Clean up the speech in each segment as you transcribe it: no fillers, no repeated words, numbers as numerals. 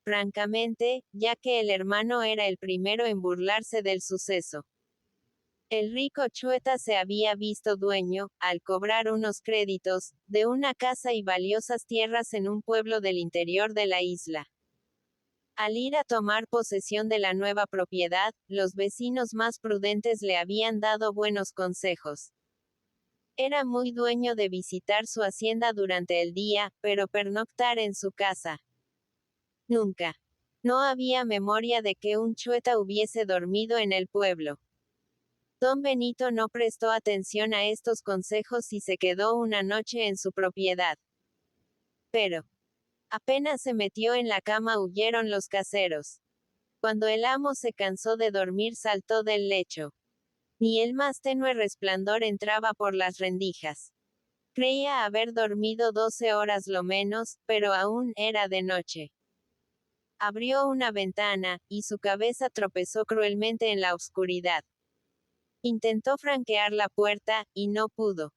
francamente, ya que el hermano era el primero en burlarse del suceso. El rico Chueta se había visto dueño, al cobrar unos créditos, de una casa y valiosas tierras en un pueblo del interior de la isla. Al ir a tomar posesión de la nueva propiedad, los vecinos más prudentes le habían dado buenos consejos. Era muy dueño de visitar su hacienda durante el día, pero pernoctar en su casa. Nunca. No había memoria de que un Chueta hubiese dormido en el pueblo. Don Benito no prestó atención a estos consejos y se quedó una noche en su propiedad. Pero, apenas se metió en la cama huyeron los caseros. Cuando el amo se cansó de dormir saltó del lecho. Ni el más tenue resplandor entraba por las rendijas. Creía haber dormido 12 horas lo menos, pero aún era de noche. Abrió una ventana, y su cabeza tropezó cruelmente en la oscuridad. Intentó franquear la puerta, y no pudo.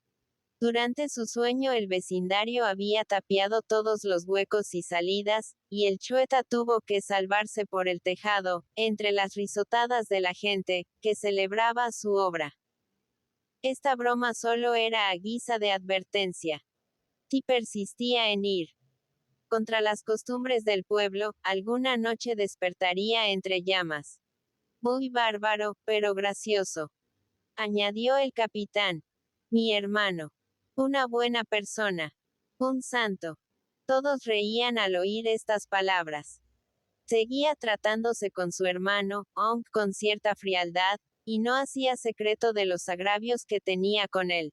Durante su sueño el vecindario había tapiado todos los huecos y salidas, y el Chueta tuvo que salvarse por el tejado, entre las risotadas de la gente, que celebraba su obra. Esta broma solo era a guisa de advertencia. Si persistía en ir contra las costumbres del pueblo, alguna noche despertaría entre llamas. Muy bárbaro, pero gracioso, añadió el capitán. Mi hermano. Una buena persona. Un santo. Todos reían al oír estas palabras. Seguía tratándose con su hermano, aunque con cierta frialdad, y no hacía secreto de los agravios que tenía con él.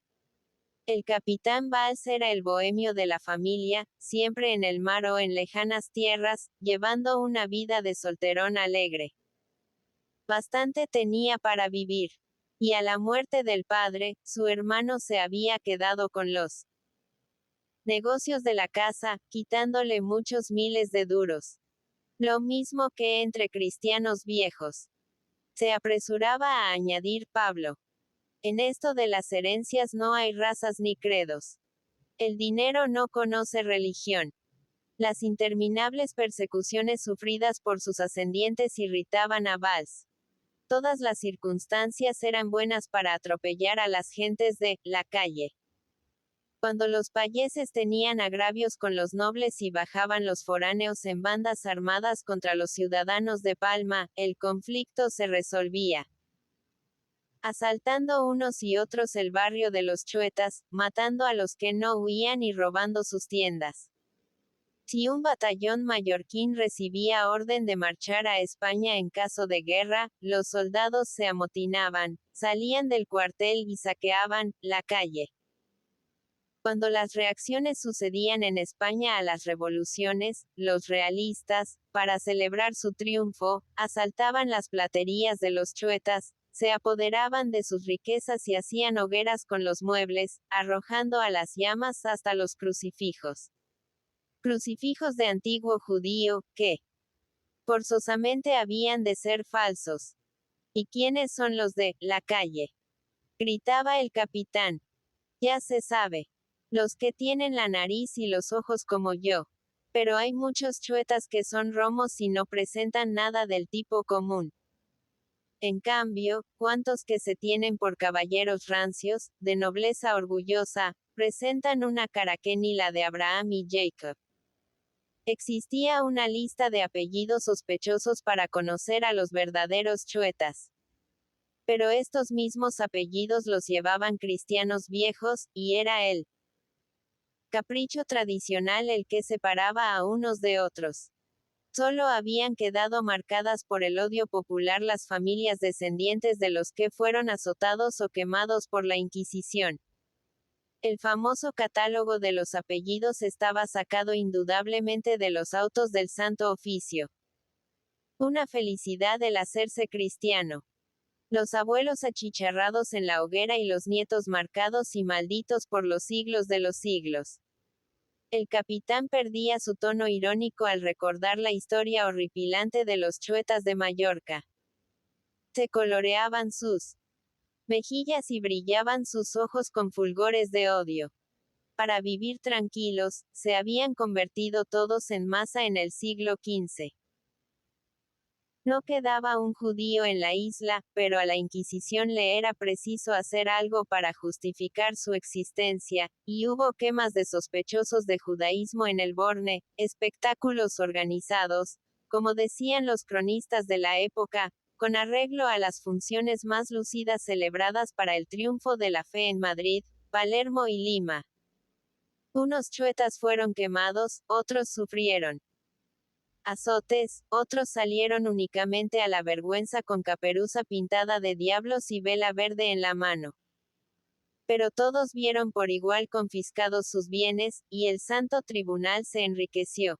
El capitán Valls era el bohemio de la familia, siempre en el mar o en lejanas tierras, llevando una vida de solterón alegre. Bastante tenía para vivir. Y a la muerte del padre, su hermano se había quedado con los negocios de la casa, quitándole muchos miles de duros. Lo mismo que entre cristianos viejos. Se apresuraba a añadir Pablo. En esto de las herencias no hay razas ni credos. El dinero no conoce religión. Las interminables persecuciones sufridas por sus ascendientes irritaban a Valls. Todas las circunstancias eran buenas para atropellar a las gentes de la calle. Cuando los payeses tenían agravios con los nobles y bajaban los foráneos en bandas armadas contra los ciudadanos de Palma, el conflicto se resolvía asaltando unos y otros el barrio de los Chuetas, matando a los que no huían y robando sus tiendas. Si un batallón mallorquín recibía orden de marchar a España en caso de guerra, los soldados se amotinaban, salían del cuartel y saqueaban la calle. Cuando las reacciones sucedían en España a las revoluciones, los realistas, para celebrar su triunfo, asaltaban las platerías de los Chuetas, se apoderaban de sus riquezas y hacían hogueras con los muebles, arrojando a las llamas hasta los crucifijos. Crucifijos de antiguo judío, que forzosamente habían de ser falsos. ¿Y quiénes son los de la calle? Gritaba el capitán. Ya se sabe. Los que tienen la nariz y los ojos como yo. Pero hay muchos Chuetas que son romos y no presentan nada del tipo común. En cambio, cuantos que se tienen por caballeros rancios, de nobleza orgullosa, presentan una cara que ni la de Abraham y Jacob. Existía una lista de apellidos sospechosos para conocer a los verdaderos Chuetas. Pero estos mismos apellidos los llevaban cristianos viejos, y era el capricho tradicional el que separaba a unos de otros. Solo habían quedado marcadas por el odio popular las familias descendientes de los que fueron azotados o quemados por la Inquisición. El famoso catálogo de los apellidos estaba sacado indudablemente de los autos del Santo Oficio. Una felicidad el hacerse cristiano. Los abuelos achicharrados en la hoguera y los nietos marcados y malditos por los siglos de los siglos. El capitán perdía su tono irónico al recordar la historia horripilante de los Chuetas de Mallorca. Se coloreaban sus mejillas y brillaban sus ojos con fulgores de odio. Para vivir tranquilos, se habían convertido todos en masa en el siglo XV. No quedaba un judío en la isla, pero a la Inquisición le era preciso hacer algo para justificar su existencia, y hubo quemas de sospechosos de judaísmo en el Borne, espectáculos organizados, como decían los cronistas de la época, con arreglo a las funciones más lucidas celebradas para el triunfo de la fe en Madrid, Palermo y Lima. Unos chuetas fueron quemados, otros sufrieron azotes, otros salieron únicamente a la vergüenza con caperuza pintada de diablos y vela verde en la mano. Pero todos vieron por igual confiscados sus bienes, y el Santo Tribunal se enriqueció.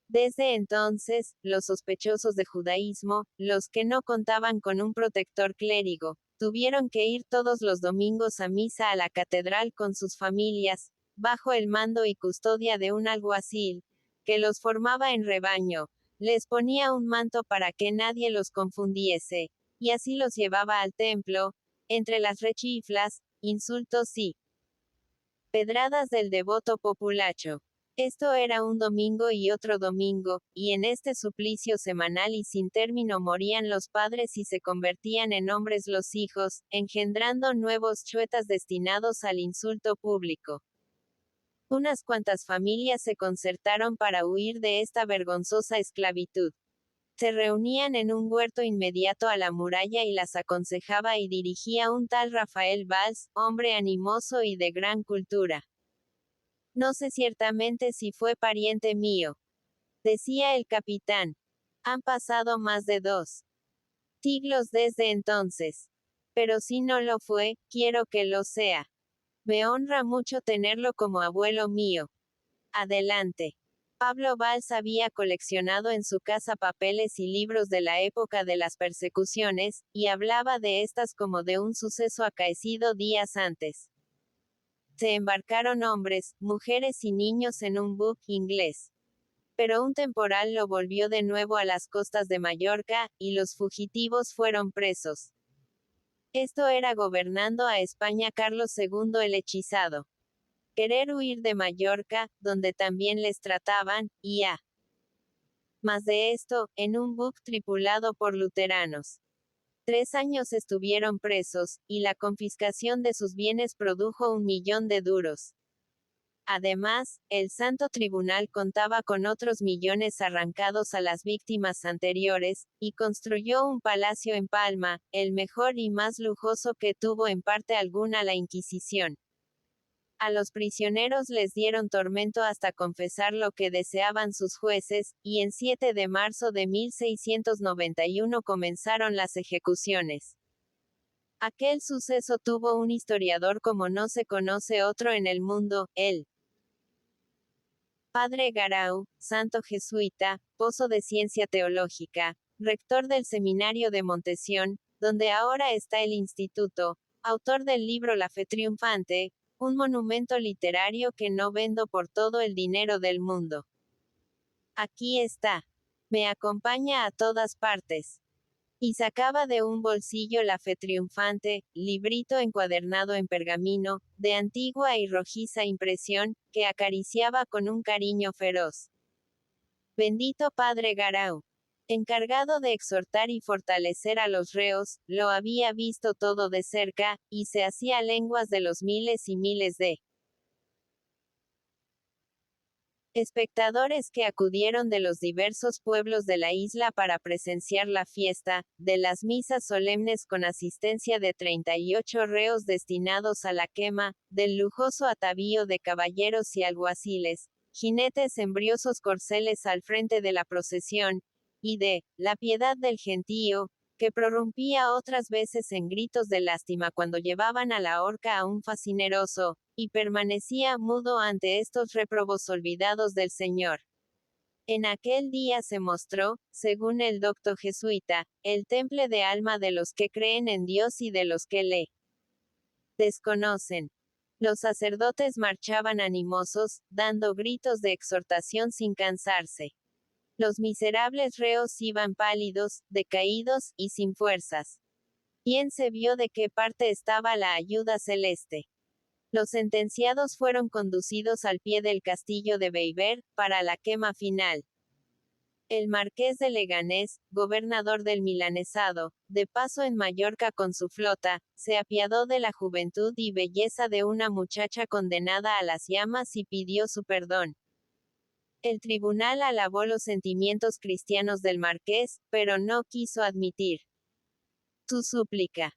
Desde entonces, los sospechosos de judaísmo, los que no contaban con un protector clérigo, tuvieron que ir todos los domingos a misa a la catedral con sus familias, bajo el mando y custodia de un alguacil, que los formaba en rebaño, les ponía un manto para que nadie los confundiese, y así los llevaba al templo, entre las rechiflas, insultos y pedradas del devoto populacho. Esto era un domingo y otro domingo, y en este suplicio semanal y sin término morían los padres y se convertían en hombres los hijos, engendrando nuevos chuetas destinados al insulto público. Unas cuantas familias se concertaron para huir de esta vergonzosa esclavitud. Se reunían en un huerto inmediato a la muralla y las aconsejaba y dirigía un tal Rafael Valls, hombre animoso y de gran cultura. No sé ciertamente si fue pariente mío, decía el capitán. Han pasado más de 2 siglos desde entonces. Pero si no lo fue, quiero que lo sea. Me honra mucho tenerlo como abuelo mío. Adelante. Pablo Valls había coleccionado en su casa papeles y libros de la época de las persecuciones, y hablaba de estas como de un suceso acaecido días antes. Se embarcaron hombres, mujeres y niños en un buque inglés. Pero un temporal lo volvió de nuevo a las costas de Mallorca, y los fugitivos fueron presos. Esto era gobernando a España Carlos II el hechizado. Querer huir de Mallorca, donde también les trataban, y a más de esto, en un buque tripulado por luteranos. 3 años estuvieron presos, y la confiscación de sus bienes produjo 1.000.000 de duros. Además, el Santo Tribunal contaba con otros millones arrancados a las víctimas anteriores, y construyó un palacio en Palma, el mejor y más lujoso que tuvo en parte alguna la Inquisición. A los prisioneros les dieron tormento hasta confesar lo que deseaban sus jueces, y en 7 de marzo de 1691 comenzaron las ejecuciones. Aquel suceso tuvo un historiador como no se conoce otro en el mundo, el Padre Garau, santo jesuita, pozo de ciencia teológica, rector del seminario de Montesión, donde ahora está el instituto, autor del libro La fe triunfante, un monumento literario que no vendo por todo el dinero del mundo. Aquí está. Me acompaña a todas partes. Y sacaba de un bolsillo La fe triunfante, librito encuadernado en pergamino, de antigua y rojiza impresión, que acariciaba con un cariño feroz. Bendito Padre Garau, encargado de exhortar y fortalecer a los reos, lo había visto todo de cerca, y se hacía lenguas de los miles y miles de espectadores que acudieron de los diversos pueblos de la isla para presenciar la fiesta, de las misas solemnes con asistencia de 38 reos destinados a la quema, del lujoso atavío de caballeros y alguaciles, jinetes en briosos corceles al frente de la procesión, y de la piedad del gentío, que prorrumpía otras veces en gritos de lástima cuando llevaban a la horca a un fascineroso, y permanecía mudo ante estos réprobos olvidados del Señor. En aquel día se mostró, según el docto jesuita, el temple de alma de los que creen en Dios y de los que le desconocen. Los sacerdotes marchaban animosos, dando gritos de exhortación sin cansarse. Los miserables reos iban pálidos, decaídos, y sin fuerzas. ¿Quién se vio de qué parte estaba la ayuda celeste? Los sentenciados fueron conducidos al pie del castillo de Beiber, para la quema final. El marqués de Leganés, gobernador del Milanesado, de paso en Mallorca con su flota, se apiadó de la juventud y belleza de una muchacha condenada a las llamas y pidió su perdón. El tribunal alabó los sentimientos cristianos del marqués, pero no quiso admitir su súplica.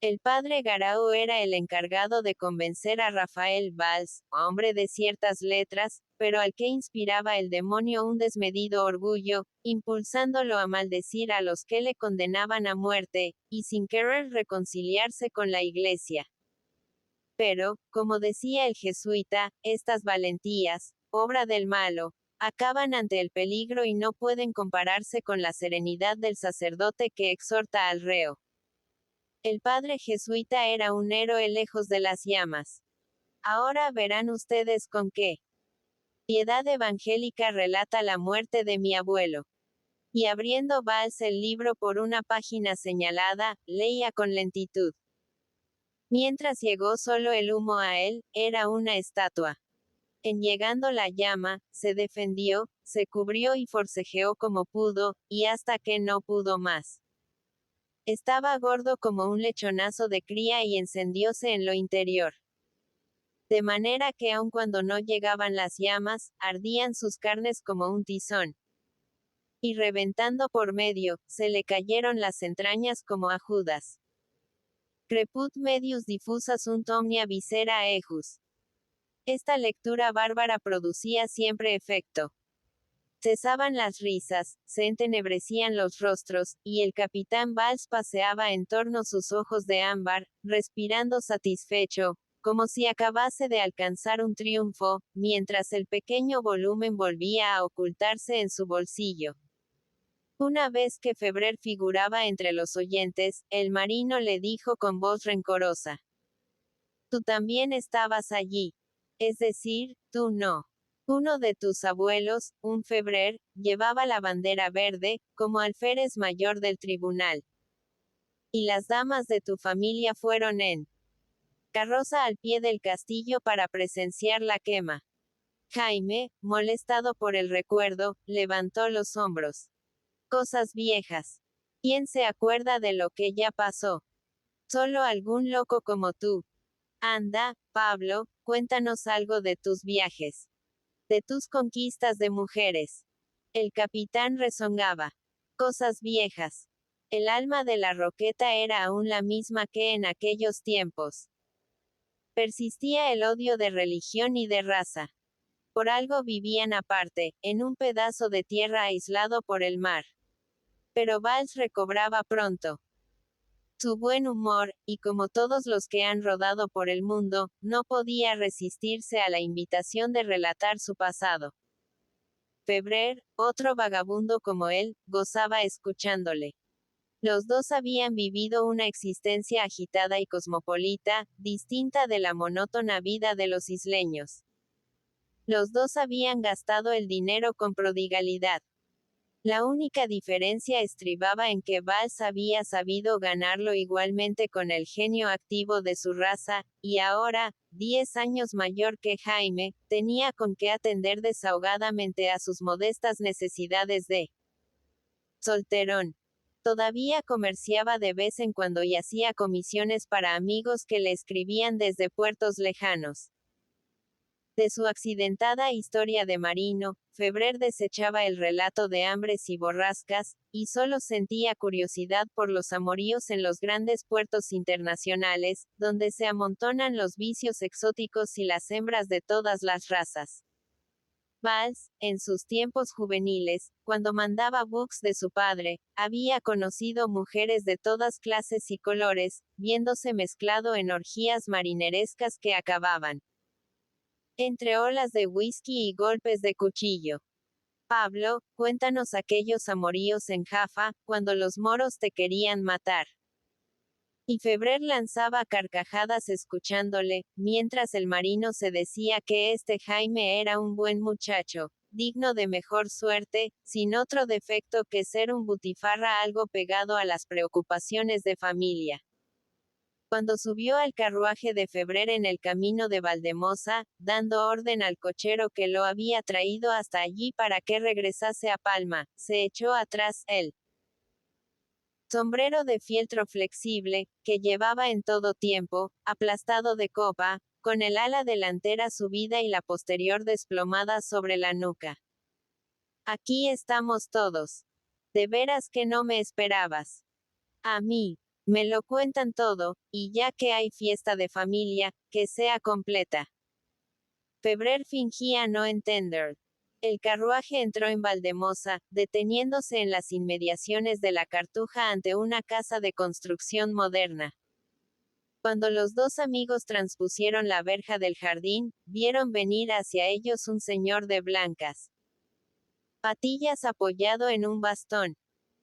El padre Garau era el encargado de convencer a Rafael Valls, hombre de ciertas letras, pero al que inspiraba el demonio un desmedido orgullo, impulsándolo a maldecir a los que le condenaban a muerte, y sin querer reconciliarse con la Iglesia. Pero, como decía el jesuita, estas valentías, obra del malo, acaban ante el peligro y no pueden compararse con la serenidad del sacerdote que exhorta al reo. El padre jesuita era un héroe lejos de las llamas. Ahora verán ustedes con qué piedad evangélica relata la muerte de mi abuelo. Y abriendo Valls el libro por una página señalada, leía con lentitud. Mientras llegó solo el humo a él, era una estatua. En llegando la llama, se defendió, se cubrió y forcejeó como pudo, y hasta que no pudo más. Estaba gordo como un lechonazo de cría y encendióse en lo interior. De manera que aun cuando no llegaban las llamas, ardían sus carnes como un tizón. Y reventando por medio, se le cayeron las entrañas como a Judas. Creput medius diffusa sunt omnia viscera ejus. Esta lectura bárbara producía siempre efecto. Cesaban las risas, se entenebrecían los rostros, y el capitán Valls paseaba en torno sus ojos de ámbar, respirando satisfecho, como si acabase de alcanzar un triunfo, mientras el pequeño volumen volvía a ocultarse en su bolsillo. Una vez que Febrer figuraba entre los oyentes, el marino le dijo con voz rencorosa: «Tú también estabas allí. Es decir, tú no. Uno de tus abuelos, un Febrer, llevaba la bandera verde, como alférez mayor del tribunal. Y las damas de tu familia fueron en carroza al pie del castillo para presenciar la quema». Jaime, molestado por el recuerdo, levantó los hombros. Cosas viejas. ¿Quién se acuerda de lo que ya pasó? Solo algún loco como tú. Anda, Pablo, cuéntanos algo de tus viajes. De tus conquistas de mujeres. El capitán rezongaba. Cosas viejas. El alma de la Roqueta era aún la misma que en aquellos tiempos. Persistía el odio de religión y de raza. Por algo vivían aparte, en un pedazo de tierra aislado por el mar. Pero Valls recobraba pronto su buen humor, y como todos los que han rodado por el mundo, no podía resistirse a la invitación de relatar su pasado. Febrer, otro vagabundo como él, gozaba escuchándole. Los dos habían vivido una existencia agitada y cosmopolita, distinta de la monótona vida de los isleños. Los dos habían gastado el dinero con prodigalidad. La única diferencia estribaba en que Valls había sabido ganarlo igualmente con el genio activo de su raza, y ahora, 10 años mayor que Jaime, tenía con qué atender desahogadamente a sus modestas necesidades de solterón. Todavía comerciaba de vez en cuando y hacía comisiones para amigos que le escribían desde puertos lejanos. De su accidentada historia de marino, Febrer desechaba el relato de hambres y borrascas, y solo sentía curiosidad por los amoríos en los grandes puertos internacionales, donde se amontonan los vicios exóticos y las hembras de todas las razas. Valls, en sus tiempos juveniles, cuando mandaba buques de su padre, había conocido mujeres de todas clases y colores, viéndose mezclado en orgías marinerescas que acababan entre olas de whisky y golpes de cuchillo. Pablo, cuéntanos aquellos amoríos en Jaffa, cuando los moros te querían matar. Y Febrer lanzaba carcajadas escuchándole, mientras el marino se decía que este Jaime era un buen muchacho, digno de mejor suerte, sin otro defecto que ser un butifarra algo pegado a las preocupaciones de familia. Cuando subió al carruaje de Febrer en el camino de Valdemosa, dando orden al cochero que lo había traído hasta allí para que regresase a Palma, se echó atrás el sombrero de fieltro flexible, que llevaba en todo tiempo, aplastado de copa, con el ala delantera subida y la posterior desplomada sobre la nuca. Aquí estamos todos. De veras que no me esperabas. A mí. Me lo cuentan todo, y ya que hay fiesta de familia, que sea completa. Febrer fingía no entender. El carruaje entró en Valdemosa, deteniéndose en las inmediaciones de la Cartuja ante una casa de construcción moderna. Cuando los dos amigos transpusieron la verja del jardín, vieron venir hacia ellos un señor de blancas patillas apoyado en un bastón.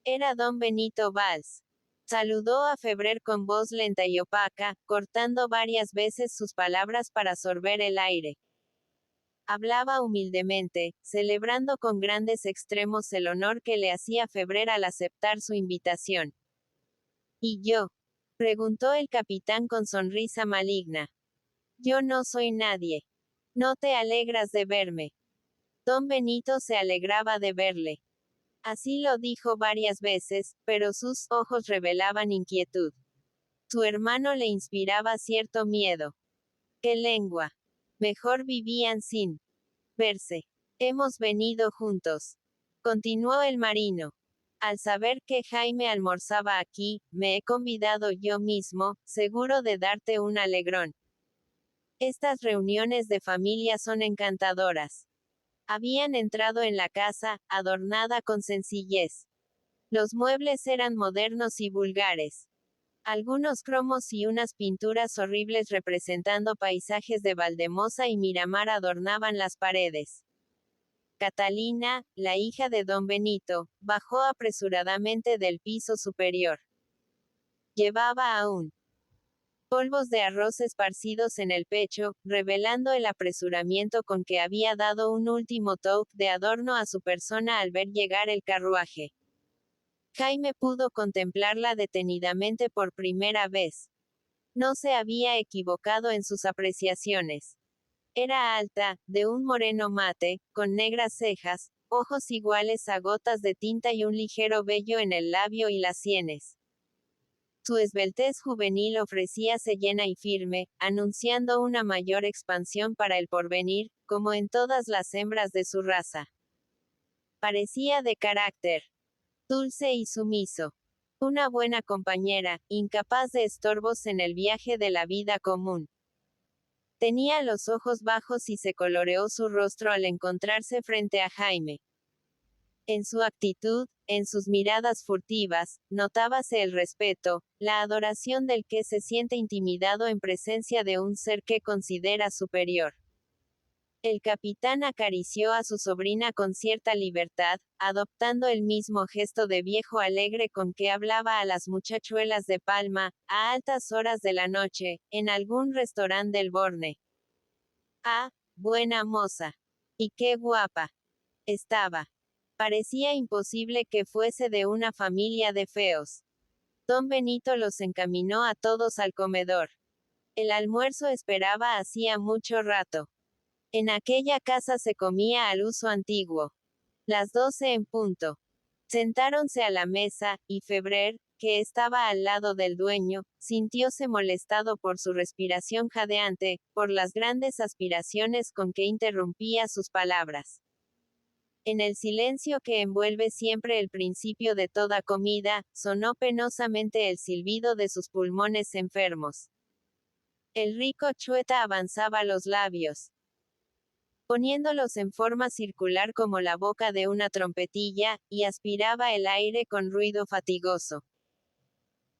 Era don Benito Valls. Saludó a Febrer con voz lenta y opaca, cortando varias veces sus palabras para sorber el aire. Hablaba humildemente, celebrando con grandes extremos el honor que le hacía Febrer al aceptar su invitación. ¿Y yo? Preguntó el capitán con sonrisa maligna. Yo no soy nadie. ¿No te alegras de verme? Don Benito se alegraba de verle. Así lo dijo varias veces, pero sus ojos revelaban inquietud. Su hermano le inspiraba cierto miedo. ¿Qué lengua? Mejor vivían sin verse. Hemos venido juntos. Continuó el marino. Al saber que Jaime almorzaba aquí, me he convidado yo mismo, seguro de darte un alegrón. Estas reuniones de familia son encantadoras. Habían entrado en la casa, adornada con sencillez. Los muebles eran modernos y vulgares. Algunos cromos y unas pinturas horribles representando paisajes de Valdemosa y Miramar adornaban las paredes. Catalina, la hija de don Benito, bajó apresuradamente del piso superior. Llevaba aún polvos de arroz esparcidos en el pecho, revelando el apresuramiento con que había dado un último toque de adorno a su persona al ver llegar el carruaje. Jaime pudo contemplarla detenidamente por primera vez. No se había equivocado en sus apreciaciones. Era alta, de un moreno mate, con negras cejas, ojos iguales a gotas de tinta y un ligero vello en el labio y las sienes. Su esbeltez juvenil ofrecíase llena y firme, anunciando una mayor expansión para el porvenir, como en todas las hembras de su raza. Parecía de carácter dulce y sumiso. Una buena compañera, incapaz de estorbos en el viaje de la vida común. Tenía los ojos bajos y se coloreó su rostro al encontrarse frente a Jaime. En su actitud, en sus miradas furtivas, notábase el respeto, la adoración del que se siente intimidado en presencia de un ser que considera superior. El capitán acarició a su sobrina con cierta libertad, adoptando el mismo gesto de viejo alegre con que hablaba a las muchachuelas de Palma, a altas horas de la noche, en algún restaurante del Borne. Ah, buena moza. Y qué guapa estaba. Parecía imposible que fuese de una familia de feos. Don Benito los encaminó a todos al comedor. El almuerzo esperaba hacía mucho rato. En aquella casa se comía al uso antiguo. Las 12 en punto. Sentáronse a la mesa, y Febrer, que estaba al lado del dueño, sintióse molestado por su respiración jadeante, por las grandes aspiraciones con que interrumpía sus palabras. En el silencio que envuelve siempre el principio de toda comida, sonó penosamente el silbido de sus pulmones enfermos. El rico Chueta avanzaba los labios, poniéndolos en forma circular como la boca de una trompetilla, y aspiraba el aire con ruido fatigoso.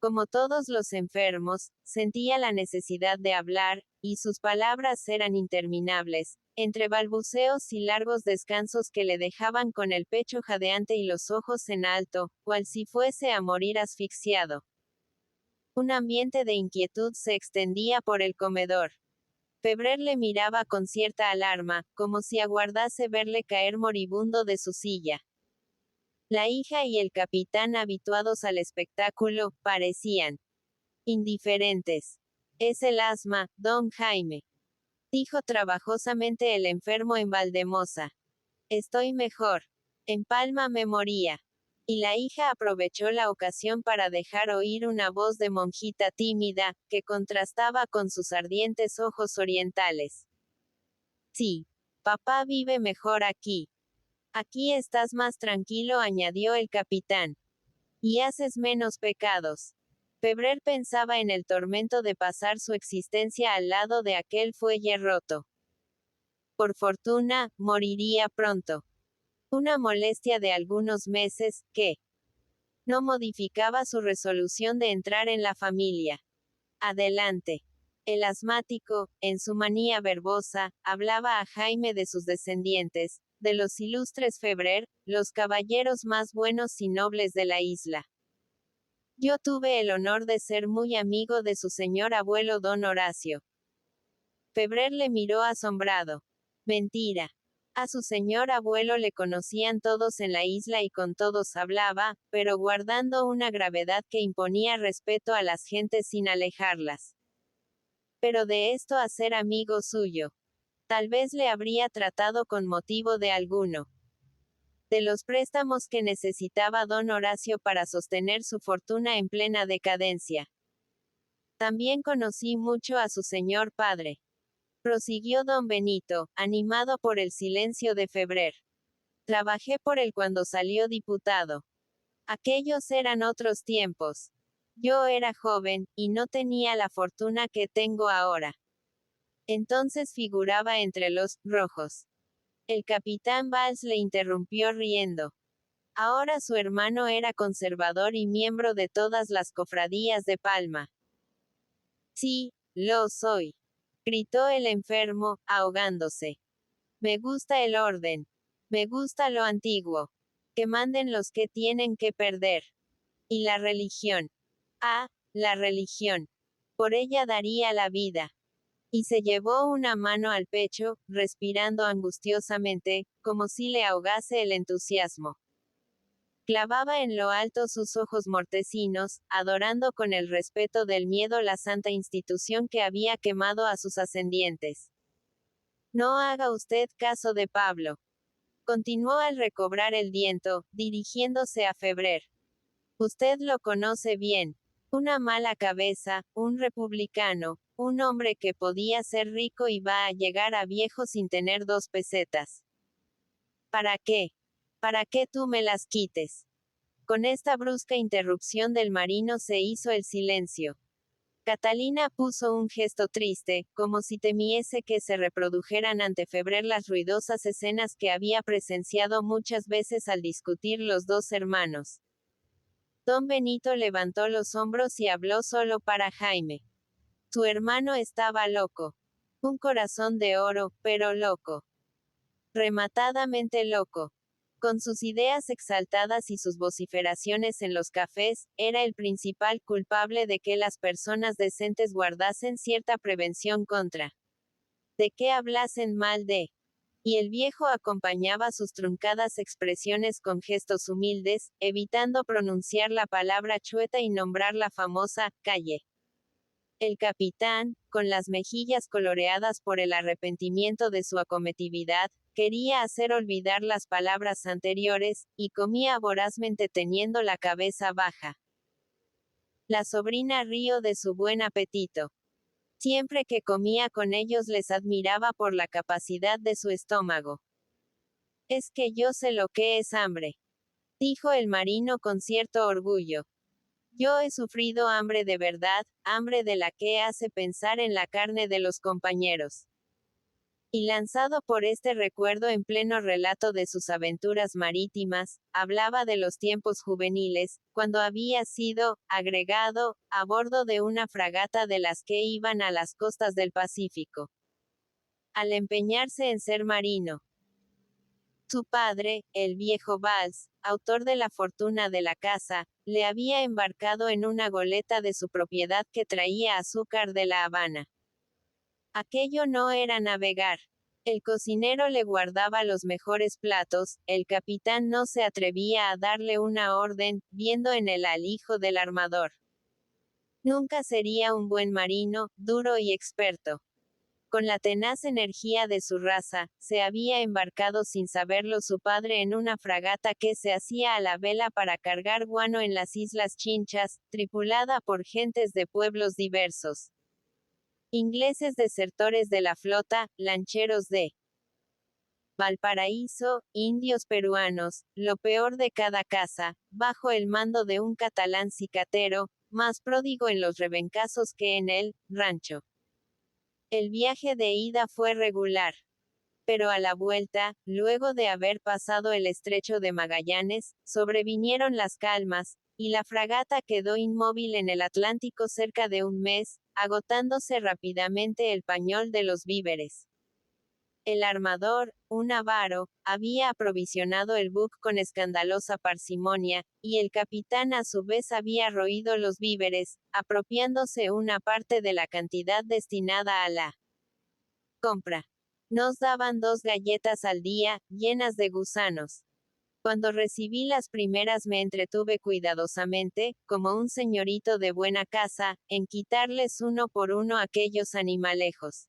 Como todos los enfermos, sentía la necesidad de hablar, y sus palabras eran interminables, entre balbuceos y largos descansos que le dejaban con el pecho jadeante y los ojos en alto, cual si fuese a morir asfixiado. Un ambiente de inquietud se extendía por el comedor. Febrer le miraba con cierta alarma, como si aguardase verle caer moribundo de su silla. La hija y el capitán, habituados al espectáculo, parecían Indiferentes. Es el asma, don Jaime. Dijo trabajosamente el enfermo en Valdemosa. Estoy mejor. En Palma me moría. Y la hija aprovechó la ocasión para dejar oír una voz de monjita tímida, que contrastaba con sus ardientes ojos orientales. Sí. Papá vive mejor aquí. Aquí estás más tranquilo, añadió el capitán. Y haces menos pecados. Febrer pensaba en el tormento de pasar su existencia al lado de aquel fuelle roto. Por fortuna, moriría pronto. Una molestia de algunos meses, que no modificaba su resolución de entrar en la familia. Adelante. El asmático, en su manía verbosa, hablaba a Jaime de sus descendientes, de los ilustres Febrer, los caballeros más buenos y nobles de la isla. Yo tuve el honor de ser muy amigo de su señor abuelo don Horacio. Febrer le miró asombrado. Mentira. A su señor abuelo le conocían todos en la isla y con todos hablaba, pero guardando una gravedad que imponía respeto a las gentes sin alejarlas. Pero de esto a ser amigo suyo. Tal vez le habría tratado con motivo de alguno. De los préstamos que necesitaba don Horacio para sostener su fortuna en plena decadencia. También conocí mucho a su señor padre. Prosiguió don Benito, animado por el silencio de Febrer. Trabajé por él cuando salió diputado. Aquellos eran otros tiempos. Yo era joven, y no tenía la fortuna que tengo ahora. Entonces figuraba entre los rojos. El capitán Valls le interrumpió riendo. Ahora su hermano era conservador y miembro de todas las cofradías de Palma. Sí, lo soy. Gritó el enfermo, ahogándose. Me gusta el orden. Me gusta lo antiguo. Que manden los que tienen que perder. Y la religión. Ah, la religión. Por ella daría la vida. Y se llevó una mano al pecho, respirando angustiosamente, como si le ahogase el entusiasmo. Clavaba en lo alto sus ojos mortecinos, adorando con el respeto del miedo la santa institución que había quemado a sus ascendientes. No haga usted caso de Pablo. Continuó al recobrar el viento, dirigiéndose a Febrer. Usted lo conoce bien. Una mala cabeza, un republicano, un hombre que podía ser rico y va a llegar a viejo sin tener 2 pesetas. ¿Para qué? ¿Para qué tú me las quites? Con esta brusca interrupción del marino se hizo el silencio. Catalina puso un gesto triste, como si temiese que se reprodujeran ante Febrer las ruidosas escenas que había presenciado muchas veces al discutir los dos hermanos. Don Benito levantó los hombros y habló solo para Jaime. Su hermano estaba loco. Un corazón de oro, pero loco. Rematadamente loco. Con sus ideas exaltadas y sus vociferaciones en los cafés, era el principal culpable de que las personas decentes guardasen cierta prevención contra. De que hablasen mal de. Y el viejo acompañaba sus truncadas expresiones con gestos humildes, evitando pronunciar la palabra chueta y nombrar la famosa calle. El capitán, con las mejillas coloreadas por el arrepentimiento de su acometividad, quería hacer olvidar las palabras anteriores, y comía vorazmente teniendo la cabeza baja. La sobrina rió de su buen apetito. Siempre que comía con ellos les admiraba por la capacidad de su estómago. Es que yo sé lo que es hambre, dijo el marino con cierto orgullo. Yo he sufrido hambre de verdad, hambre de la que hace pensar en la carne de los compañeros. Y lanzado por este recuerdo en pleno relato de sus aventuras marítimas, hablaba de los tiempos juveniles, cuando había sido, agregado, a bordo de una fragata de las que iban a las costas del Pacífico. Al empeñarse en ser marino. Su padre, el viejo Valls, autor de la fortuna de la casa, le había embarcado en una goleta de su propiedad que traía azúcar de La Habana. Aquello no era navegar. El cocinero le guardaba los mejores platos, el capitán no se atrevía a darle una orden, viendo en él al hijo del armador. Nunca sería un buen marino, duro y experto. Con la tenaz energía de su raza, se había embarcado sin saberlo su padre en una fragata que se hacía a la vela para cargar guano en las Islas Chinchas, tripulada por gentes de pueblos diversos. Ingleses desertores de la flota, lancheros de Valparaíso, indios peruanos, lo peor de cada casa, bajo el mando de un catalán cicatero, más pródigo en los rebencazos que en el rancho. El viaje de ida fue regular. Pero a la vuelta, luego de haber pasado el estrecho de Magallanes, sobrevinieron las calmas, y la fragata quedó inmóvil en el Atlántico cerca de un mes, agotándose rápidamente el pañol de los víveres. El armador, un avaro, había aprovisionado el buque con escandalosa parsimonia, y el capitán a su vez había roído los víveres, apropiándose una parte de la cantidad destinada a la compra. Nos daban 2 galletas al día, llenas de gusanos. Cuando recibí las primeras me entretuve cuidadosamente, como un señorito de buena casa, en quitarles uno por uno aquellos animalejos.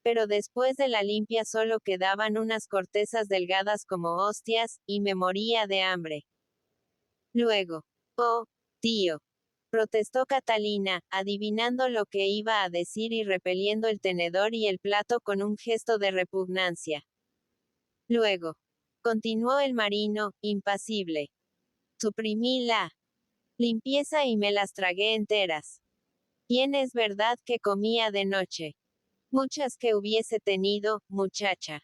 Pero después de la limpia solo quedaban unas cortezas delgadas como hostias, y me moría de hambre. Luego, oh, tío, protestó Catalina, adivinando lo que iba a decir y repeliendo el tenedor y el plato con un gesto de repugnancia. Luego, continuó el marino, impasible. Suprimí la limpieza y me las tragué enteras. Bien es verdad que comía de noche. Muchas que hubiese tenido, muchacha.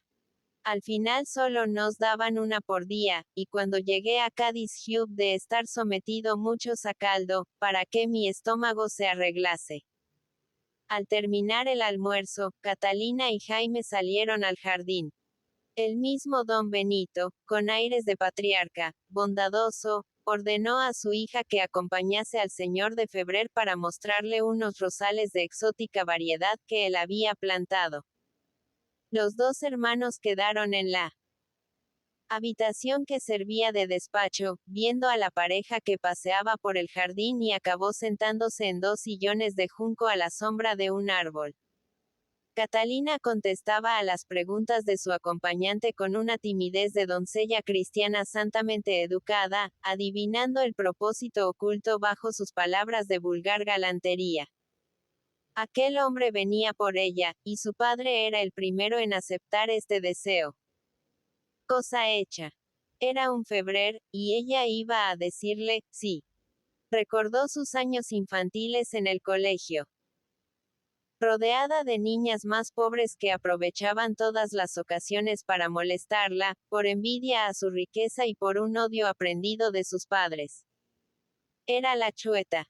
Al final solo nos daban una por día, y cuando llegué a Cádiz hube de estar sometido muchos a caldo, para que mi estómago se arreglase. Al terminar el almuerzo, Catalina y Jaime salieron al jardín. El mismo don Benito, con aires de patriarca, bondadoso, ordenó a su hija que acompañase al señor de Febrer para mostrarle unos rosales de exótica variedad que él había plantado. Los 2 hermanos quedaron en la habitación que servía de despacho, viendo a la pareja que paseaba por el jardín y acabó sentándose en 2 sillones de junco a la sombra de un árbol. Catalina contestaba a las preguntas de su acompañante con una timidez de doncella cristiana santamente educada, adivinando el propósito oculto bajo sus palabras de vulgar galantería. Aquel hombre venía por ella, y su padre era el primero en aceptar este deseo. Cosa hecha. Era un Febrer, y ella iba a decirle, sí. Recordó sus años infantiles en el colegio. Rodeada de niñas más pobres que aprovechaban todas las ocasiones para molestarla, por envidia a su riqueza y por un odio aprendido de sus padres. Era la chueta.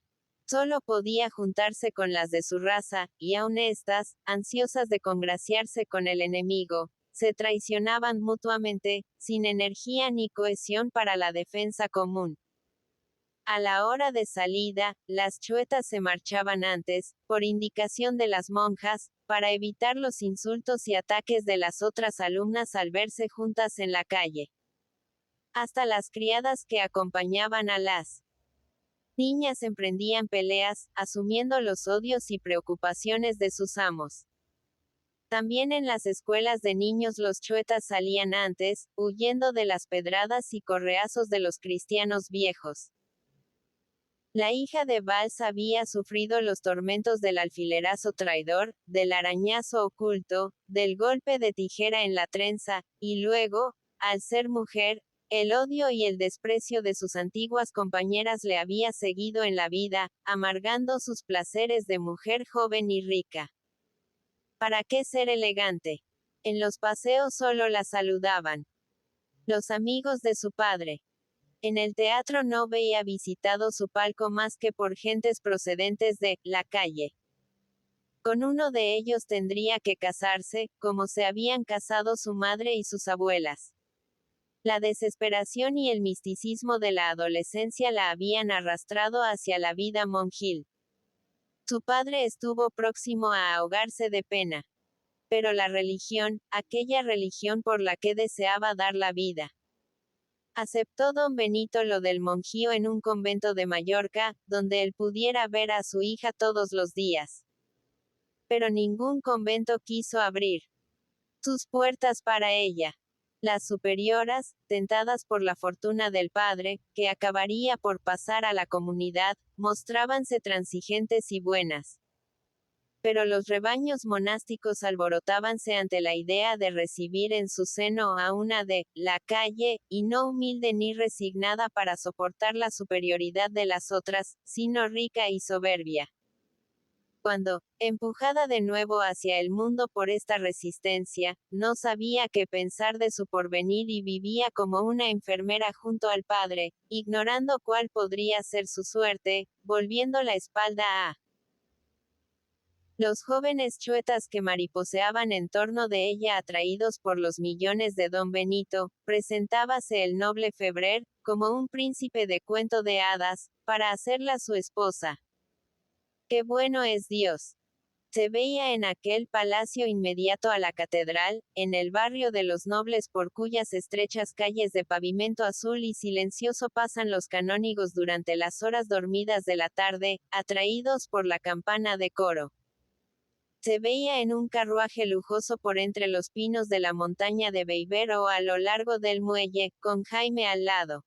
Solo podía juntarse con las de su raza, y aun estas, ansiosas de congraciarse con el enemigo, se traicionaban mutuamente, sin energía ni cohesión para la defensa común. A la hora de salida, las chuetas se marchaban antes, por indicación de las monjas, para evitar los insultos y ataques de las otras alumnas al verse juntas en la calle. Hasta las criadas que acompañaban a las niñas emprendían peleas, asumiendo los odios y preocupaciones de sus amos. También en las escuelas de niños los chuetas salían antes, huyendo de las pedradas y correazos de los cristianos viejos. La hija de Valls había sufrido los tormentos del alfilerazo traidor, del arañazo oculto, del golpe de tijera en la trenza, y luego, al ser mujer, el odio y el desprecio de sus antiguas compañeras le había seguido en la vida, amargando sus placeres de mujer joven y rica. ¿Para qué ser elegante? En los paseos solo la saludaban los amigos de su padre. En el teatro no veía visitado su palco más que por gentes procedentes de la calle. Con uno de ellos tendría que casarse, como se habían casado su madre y sus abuelas. La desesperación y el misticismo de la adolescencia la habían arrastrado hacia la vida monjil. Su padre estuvo próximo a ahogarse de pena. Pero la religión, aquella religión por la que deseaba dar la vida, Aceptó don Benito lo del monjío en un convento de Mallorca, donde él pudiera ver a su hija todos los días. Pero ningún convento quiso abrir sus puertas para ella. Las superioras, tentadas por la fortuna del padre, que acabaría por pasar a la comunidad, mostrábanse transigentes y buenas. Pero los rebaños monásticos alborotábanse ante la idea de recibir en su seno a una de la calle, y no humilde ni resignada para soportar la superioridad de las otras, sino rica y soberbia. Cuando, empujada de nuevo hacia el mundo por esta resistencia, no sabía qué pensar de su porvenir y vivía como una enfermera junto al padre, ignorando cuál podría ser su suerte, volviendo la espalda a los jóvenes chuetas que mariposeaban en torno de ella atraídos por los millones de don Benito, presentábase el noble Febrer, como un príncipe de cuento de hadas, para hacerla su esposa. ¡Qué bueno es Dios! Se veía en aquel palacio inmediato a la catedral, en el barrio de los nobles por cuyas estrechas calles de pavimento azul y silencioso pasan los canónigos durante las horas dormidas de la tarde, atraídos por la campana de coro. Se veía en un carruaje lujoso por entre los pinos de la montaña de Beiber o a lo largo del muelle, con Jaime al lado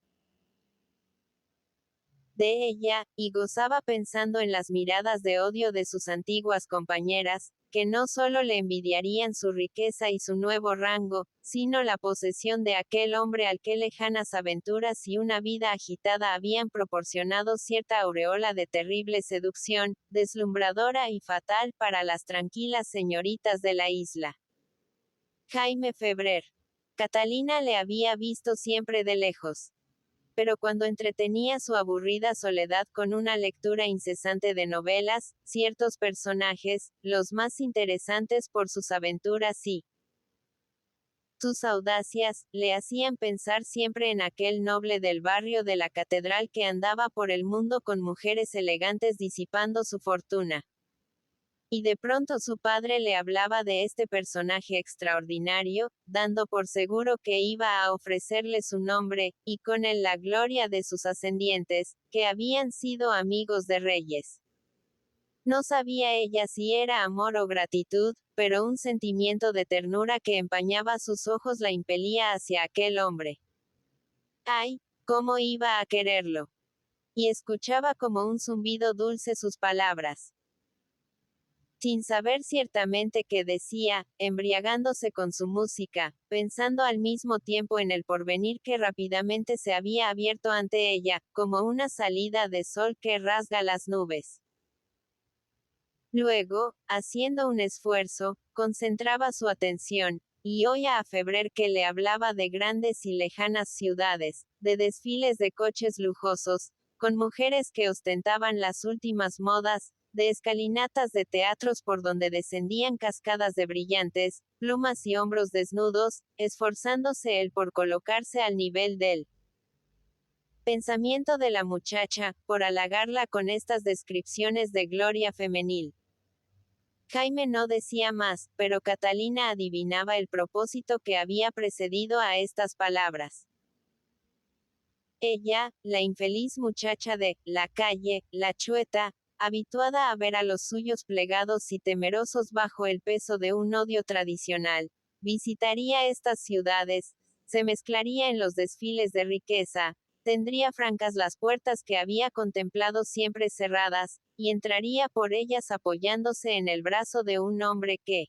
de ella, y gozaba pensando en las miradas de odio de sus antiguas compañeras, que no solo le envidiarían su riqueza y su nuevo rango, sino la posesión de aquel hombre al que lejanas aventuras y una vida agitada habían proporcionado cierta aureola de terrible seducción, deslumbradora y fatal para las tranquilas señoritas de la isla. Jaime Febrer. Catalina le había visto siempre de lejos. Pero cuando entretenía su aburrida soledad con una lectura incesante de novelas, ciertos personajes, los más interesantes por sus aventuras y sus audacias, le hacían pensar siempre en aquel noble del barrio de la catedral que andaba por el mundo con mujeres elegantes disipando su fortuna. Y de pronto su padre le hablaba de este personaje extraordinario, dando por seguro que iba a ofrecerle su nombre, y con él la gloria de sus ascendientes, que habían sido amigos de reyes. No sabía ella si era amor o gratitud, pero un sentimiento de ternura que empañaba sus ojos la impelía hacia aquel hombre. ¡Ay! ¿Cómo iba a quererlo? Y escuchaba como un zumbido dulce sus palabras. Sin saber ciertamente qué decía, embriagándose con su música, pensando al mismo tiempo en el porvenir que rápidamente se había abierto ante ella, como una salida de sol que rasga las nubes. Luego, haciendo un esfuerzo, concentraba su atención, y oía a Febrer que le hablaba de grandes y lejanas ciudades, de desfiles de coches lujosos, con mujeres que ostentaban las últimas modas, de escalinatas de teatros por donde descendían cascadas de brillantes, plumas y hombros desnudos, esforzándose él por colocarse al nivel del pensamiento de la muchacha, por halagarla con estas descripciones de gloria femenil. Jaime no decía más, pero Catalina adivinaba el propósito que había precedido a estas palabras. Ella, la infeliz muchacha de la calle, la chueta, habituada a ver a los suyos plegados y temerosos bajo el peso de un odio tradicional, visitaría estas ciudades, se mezclaría en los desfiles de riqueza, tendría francas las puertas que había contemplado siempre cerradas, y entraría por ellas apoyándose en el brazo de un hombre que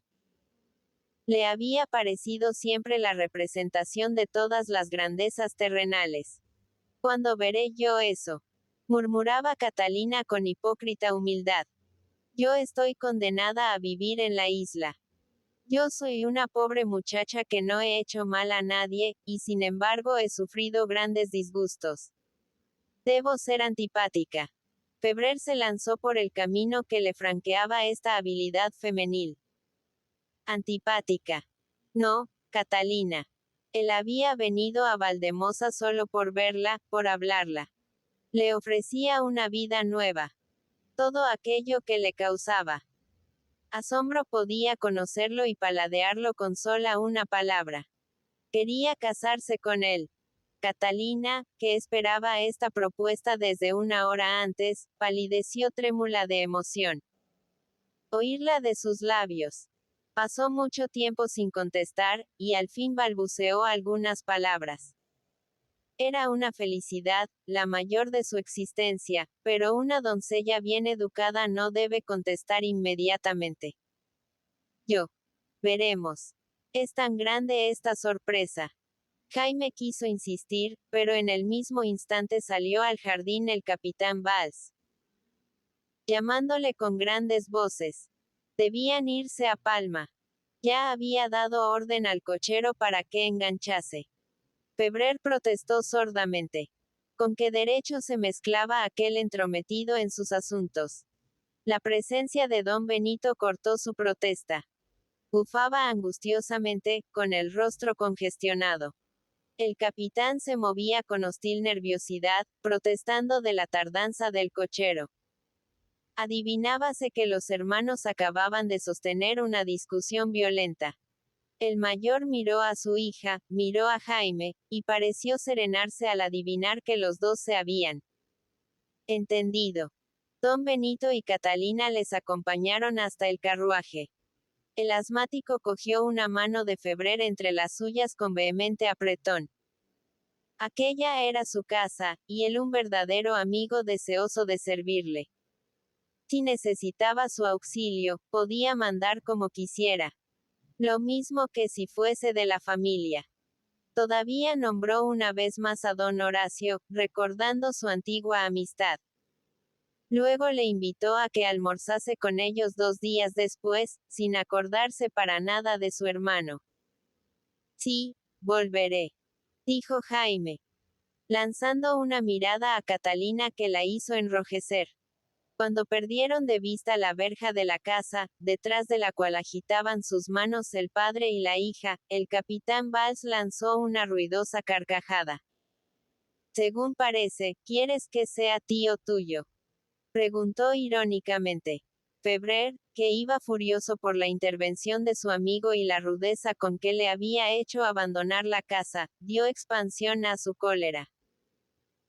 le había parecido siempre la representación de todas las grandezas terrenales. ¿Cuándo veré yo eso? Murmuraba Catalina con hipócrita humildad. Yo estoy condenada a vivir en la isla. Yo soy una pobre muchacha que no he hecho mal a nadie, y sin embargo he sufrido grandes disgustos. Debo ser antipática. Febrer se lanzó por el camino que le franqueaba esta habilidad femenil. Antipática. No, Catalina. Él había venido a Valdemosa solo por verla, por hablarla. Le ofrecía una vida nueva. Todo aquello que le causaba asombro podía conocerlo y paladearlo con sola una palabra. Quería casarse con él. Catalina, que esperaba esta propuesta desde una hora antes, palideció trémula de emoción. Oírla de sus labios. Pasó mucho tiempo sin contestar, y al fin balbuceó algunas palabras. Era una felicidad, la mayor de su existencia, pero una doncella bien educada no debe contestar inmediatamente. Yo. Veremos. Es tan grande esta sorpresa. Jaime quiso insistir, pero en el mismo instante salió al jardín el capitán Valls, llamándole con grandes voces. Debían irse a Palma. Ya había dado orden al cochero para que enganchase. Febrer protestó sordamente. ¿Con qué derecho se mezclaba aquel entrometido en sus asuntos? La presencia de don Benito cortó su protesta. Bufaba angustiosamente, con el rostro congestionado. El capitán se movía con hostil nerviosidad, protestando de la tardanza del cochero. Adivinábase que los hermanos acababan de sostener una discusión violenta. El mayor miró a su hija, miró a Jaime, y pareció serenarse al adivinar que los dos se habían entendido. Don Benito y Catalina les acompañaron hasta el carruaje. El asmático cogió una mano de Febrer entre las suyas con vehemente apretón. Aquella era su casa, y él un verdadero amigo deseoso de servirle. Si necesitaba su auxilio, podía mandar como quisiera. Lo mismo que si fuese de la familia. Todavía nombró una vez más a don Horacio, recordando su antigua amistad. Luego le invitó a que almorzase con ellos 2 días después, sin acordarse para nada de su hermano. Sí, volveré, dijo Jaime, lanzando una mirada a Catalina que la hizo enrojecer. Cuando perdieron de vista la verja de la casa, detrás de la cual agitaban sus manos el padre y la hija, el capitán Valls lanzó una ruidosa carcajada. Según parece, ¿quieres que sea tío tuyo?, preguntó irónicamente. Febrer, que iba furioso por la intervención de su amigo y la rudeza con que le había hecho abandonar la casa, dio expansión a su cólera.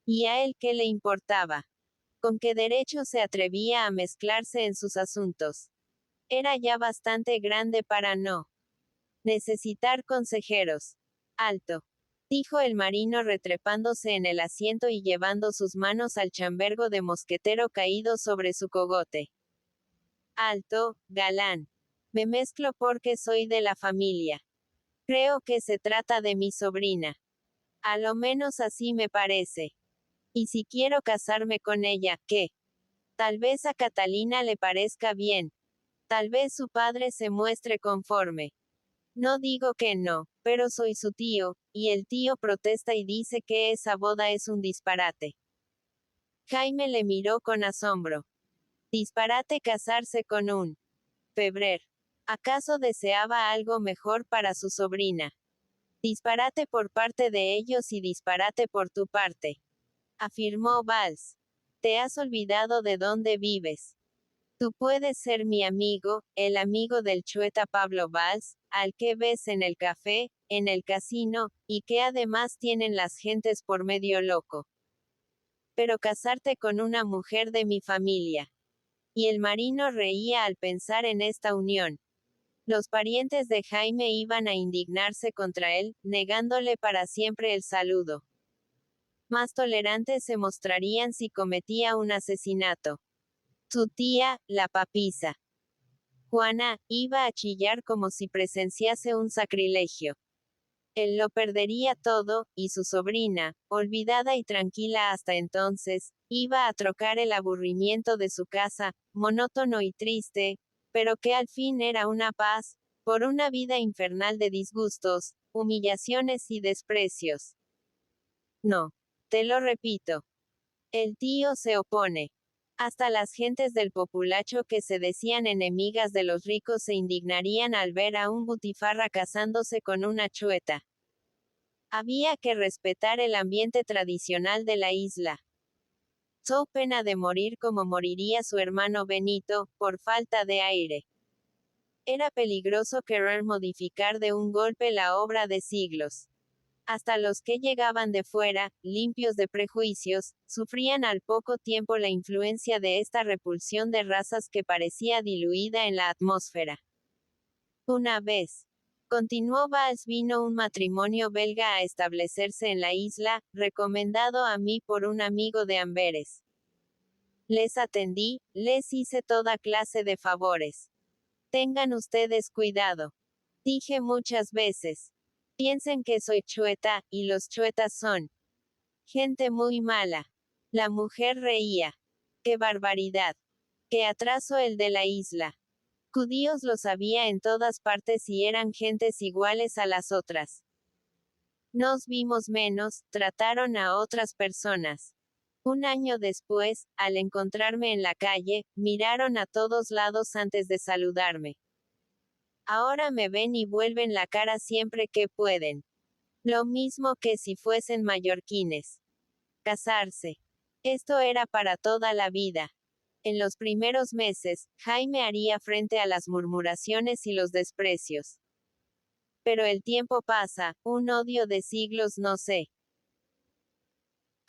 ¿Y a él qué le importaba? ¿Con qué derecho se atrevía a mezclarse en sus asuntos? Era ya bastante grande para no necesitar consejeros. Alto, dijo el marino retrepándose en el asiento y llevando sus manos al chambergo de mosquetero caído sobre su cogote. Alto, galán. Me mezclo porque soy de la familia. Creo que se trata de mi sobrina. A lo menos así me parece. Y si quiero casarme con ella, ¿qué? Tal vez a Catalina le parezca bien. Tal vez su padre se muestre conforme. No digo que no, pero soy su tío, y el tío protesta y dice que esa boda es un disparate. Jaime le miró con asombro. Disparate casarse con un Febrer. ¿Acaso deseaba algo mejor para su sobrina? Disparate por parte de ellos y disparate por tu parte, afirmó Valls. Te has olvidado de dónde vives. Tú puedes ser mi amigo, el amigo del chueta Pablo Valls, al que ves en el café, en el casino, y que además tienen las gentes por medio loco. Pero casarte con una mujer de mi familia. Y el marino reía al pensar en esta unión. Los parientes de Jaime iban a indignarse contra él, negándole para siempre el saludo. Más tolerantes se mostrarían si cometía un asesinato. Su tía, la papisa Juana, iba a chillar como si presenciase un sacrilegio. Él lo perdería todo, y su sobrina, olvidada y tranquila hasta entonces, iba a trocar el aburrimiento de su casa, monótono y triste, pero que al fin era una paz, por una vida infernal de disgustos, humillaciones y desprecios. No. Te lo repito. El tío se opone. Hasta las gentes del populacho que se decían enemigas de los ricos se indignarían al ver a un butifarra casándose con una chueta. Había que respetar el ambiente tradicional de la isla. So pena de morir como moriría su hermano Benito, por falta de aire. Era peligroso querer modificar de un golpe la obra de siglos. Hasta los que llegaban de fuera, limpios de prejuicios, sufrían al poco tiempo la influencia de esta repulsión de razas que parecía diluida en la atmósfera. Una vez, continuó Valls, vino un matrimonio belga a establecerse en la isla, recomendado a mí por un amigo de Amberes. Les atendí, les hice toda clase de favores. Tengan ustedes cuidado. Dije muchas veces. Piensen que soy chueta, y los chuetas son gente muy mala. La mujer reía. ¡Qué barbaridad! ¡Qué atraso el de la isla! Judíos los había en todas partes y eran gentes iguales a las otras. Nos vimos menos, trataron a otras personas. Un año después, al encontrarme en la calle, miraron a todos lados antes de saludarme. Ahora me ven y vuelven la cara siempre que pueden. Lo mismo que si fuesen mallorquines. Casarse. Esto era para toda la vida. En los primeros meses, Jaime haría frente a las murmuraciones y los desprecios. Pero el tiempo pasa, un odio de siglos no sé.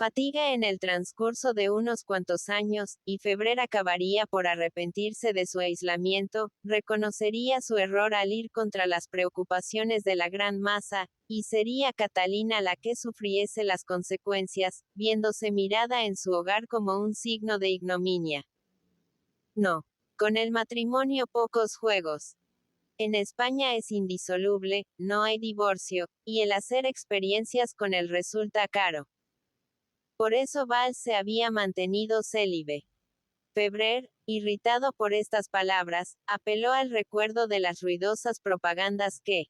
Fatiga en el transcurso de unos cuantos años, y Febrer acabaría por arrepentirse de su aislamiento, reconocería su error al ir contra las preocupaciones de la gran masa, y sería Catalina la que sufriese las consecuencias, viéndose mirada en su hogar como un signo de ignominia. No. Con el matrimonio pocos juegos. En España es indisoluble, no hay divorcio, y el hacer experiencias con él resulta caro. Por eso Valls se había mantenido célibe. Febrer, irritado por estas palabras, apeló al recuerdo de las ruidosas propagandas que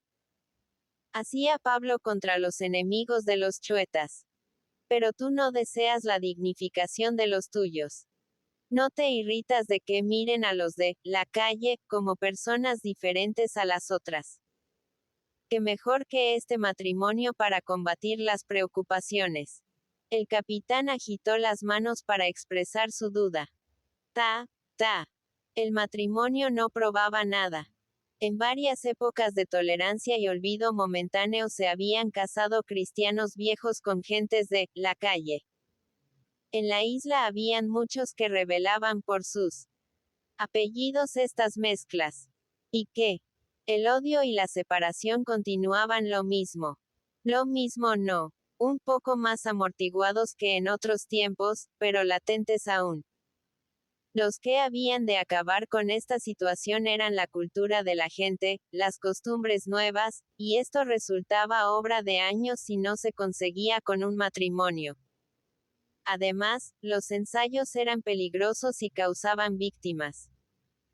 hacía Pablo contra los enemigos de los chuetas. Pero tú no deseas la dignificación de los tuyos. No te irritas de que miren a los de la calle como personas diferentes a las otras. ¿Qué mejor que este matrimonio para combatir las preocupaciones? El capitán agitó las manos para expresar su duda. Ta. El matrimonio no probaba nada. En varias épocas de tolerancia y olvido momentáneo se habían casado cristianos viejos con gentes de la calle. En la isla habían muchos que revelaban por sus apellidos estas mezclas. ¿Y qué? El odio y la separación continuaban lo mismo. Lo mismo no. Un poco más amortiguados que en otros tiempos, pero latentes aún. Los que habían de acabar con esta situación eran la cultura de la gente, las costumbres nuevas, y esto resultaba obra de años si no se conseguía con un matrimonio. Además, los ensayos eran peligrosos y causaban víctimas.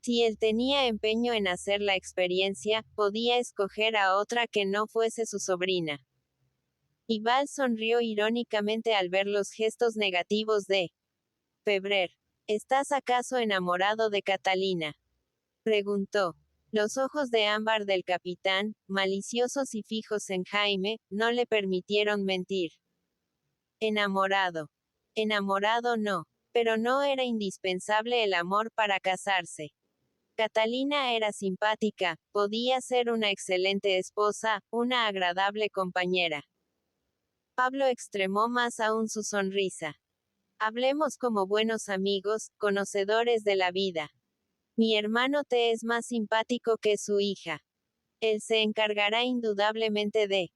Si él tenía empeño en hacer la experiencia, podía escoger a otra que no fuese su sobrina. Y Valls sonrió irónicamente al ver los gestos negativos de Febrer. ¿Estás acaso enamorado de Catalina?, preguntó. Los ojos de ámbar del capitán, maliciosos y fijos en Jaime, no le permitieron mentir. Enamorado. Enamorado no. Pero no era indispensable el amor para casarse. Catalina era simpática, podía ser una excelente esposa, una agradable compañera. Pablo extremó más aún su sonrisa. Hablemos como buenos amigos, conocedores de la vida. Mi hermano te es más simpático que su hija. Él se encargará indudablemente de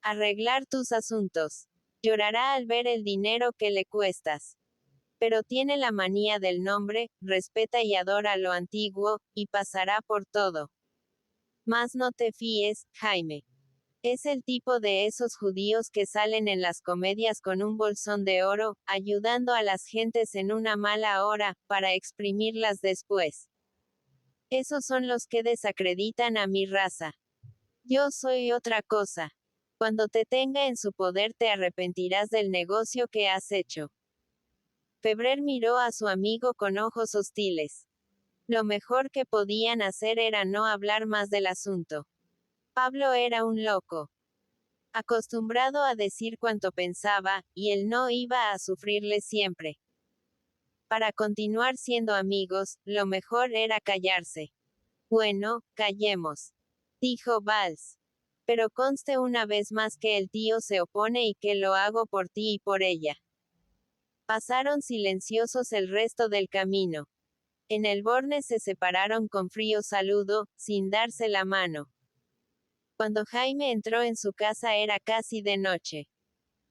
arreglar tus asuntos. Llorará al ver el dinero que le cuestas. Pero tiene la manía del nombre, respeta y adora lo antiguo, y pasará por todo. Mas no te fíes, Jaime. Es el tipo de esos judíos que salen en las comedias con un bolsón de oro, ayudando a las gentes en una mala hora, para exprimirlas después. Esos son los que desacreditan a mi raza. Yo soy otra cosa. Cuando te tenga en su poder te arrepentirás del negocio que has hecho. Febrer miró a su amigo con ojos hostiles. Lo mejor que podían hacer era no hablar más del asunto. Pablo era un loco. Acostumbrado a decir cuanto pensaba, y él no iba a sufrirle siempre. Para continuar siendo amigos, lo mejor era callarse. Bueno, callemos, dijo Valls. Pero conste una vez más que el tío se opone y que lo hago por ti y por ella. Pasaron silenciosos el resto del camino. En el Borne se separaron con frío saludo, sin darse la mano. Cuando Jaime entró en su casa era casi de noche.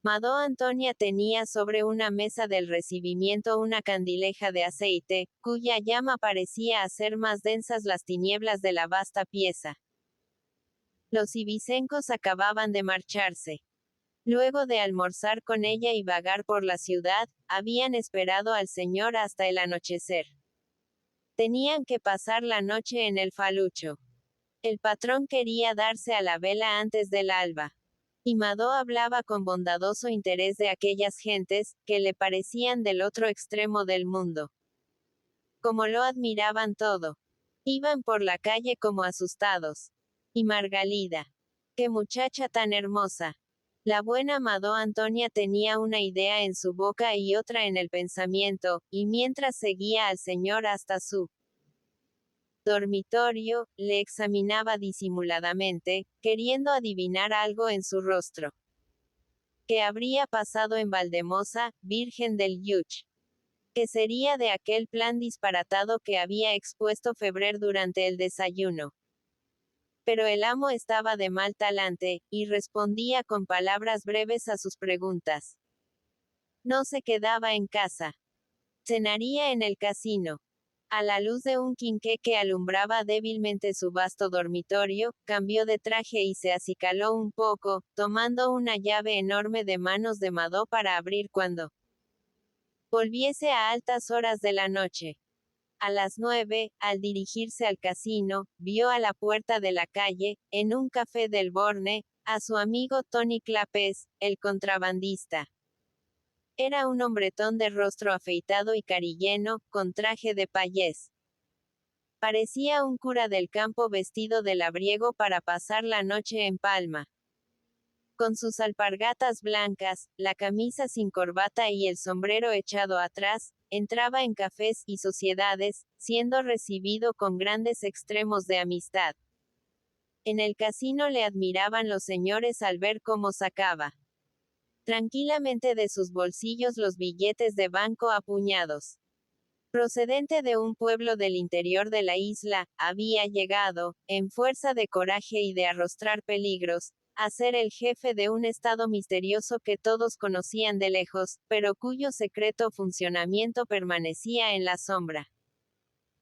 Madó Antonia tenía sobre una mesa del recibimiento una candileja de aceite, cuya llama parecía hacer más densas las tinieblas de la vasta pieza. Los ibicencos acababan de marcharse. Luego de almorzar con ella y vagar por la ciudad, habían esperado al señor hasta el anochecer. Tenían que pasar la noche en el falucho. El patrón quería darse a la vela antes del alba. Y Madó hablaba con bondadoso interés de aquellas gentes, que le parecían del otro extremo del mundo. Como lo admiraban todo. Iban por la calle como asustados. Y Margalida. ¡Qué muchacha tan hermosa! La buena Madó Antonia tenía una idea en su boca y otra en el pensamiento, y mientras seguía al señor hasta su dormitorio, le examinaba disimuladamente, queriendo adivinar algo en su rostro. ¿Qué habría pasado en Valdemosa, Virgen del Yuch? ¿Qué sería de aquel plan disparatado que había expuesto Febrer durante el desayuno? Pero el amo estaba de mal talante, y respondía con palabras breves a sus preguntas. No se quedaba en casa. Cenaría en el casino. A la luz de un quinqué que alumbraba débilmente su vasto dormitorio, cambió de traje y se acicaló un poco, tomando una llave enorme de manos de Madó para abrir cuando volviese a altas horas de la noche. A las 9, al dirigirse al casino, vio a la puerta de la calle, en un café del Borne, a su amigo Tony Clapés, el contrabandista. Era un hombretón de rostro afeitado y carilleno, con traje de payés. Parecía un cura del campo vestido de labriego para pasar la noche en Palma. Con sus alpargatas blancas, la camisa sin corbata y el sombrero echado atrás, entraba en cafés y sociedades, siendo recibido con grandes extremos de amistad. En el casino le admiraban los señores al ver cómo sacaba tranquilamente de sus bolsillos los billetes de banco a puñados. Procedente de un pueblo del interior de la isla, había llegado, en fuerza de coraje y de arrostrar peligros, a ser el jefe de un estado misterioso que todos conocían de lejos, pero cuyo secreto funcionamiento permanecía en la sombra.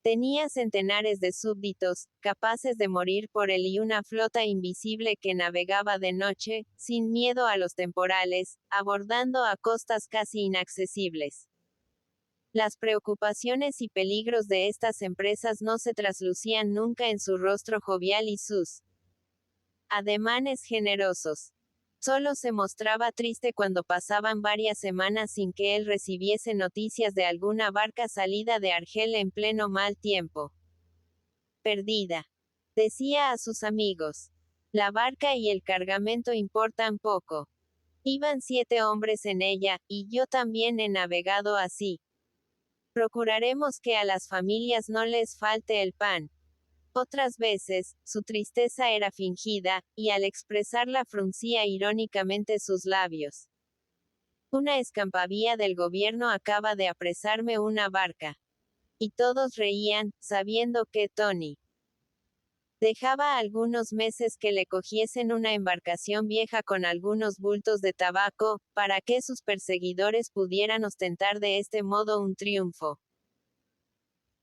Tenía centenares de súbditos, capaces de morir por él y una flota invisible que navegaba de noche, sin miedo a los temporales, abordando a costas casi inaccesibles. Las preocupaciones y peligros de estas empresas no se traslucían nunca en su rostro jovial y sus ademanes generosos. Solo se mostraba triste cuando pasaban varias semanas sin que él recibiese noticias de alguna barca salida de Argel en pleno mal tiempo. Perdida. Decía a sus amigos. La barca y el cargamento importan poco. Iban 7 hombres en ella, y yo también he navegado así. Procuraremos que a las familias no les falte el pan. Otras veces, su tristeza era fingida, y al expresarla fruncía irónicamente sus labios. Una escampavía del gobierno acaba de apresarme una barca. Y todos reían, sabiendo que Tony dejaba algunos meses que le cogiesen una embarcación vieja con algunos bultos de tabaco, para que sus perseguidores pudieran ostentar de este modo un triunfo.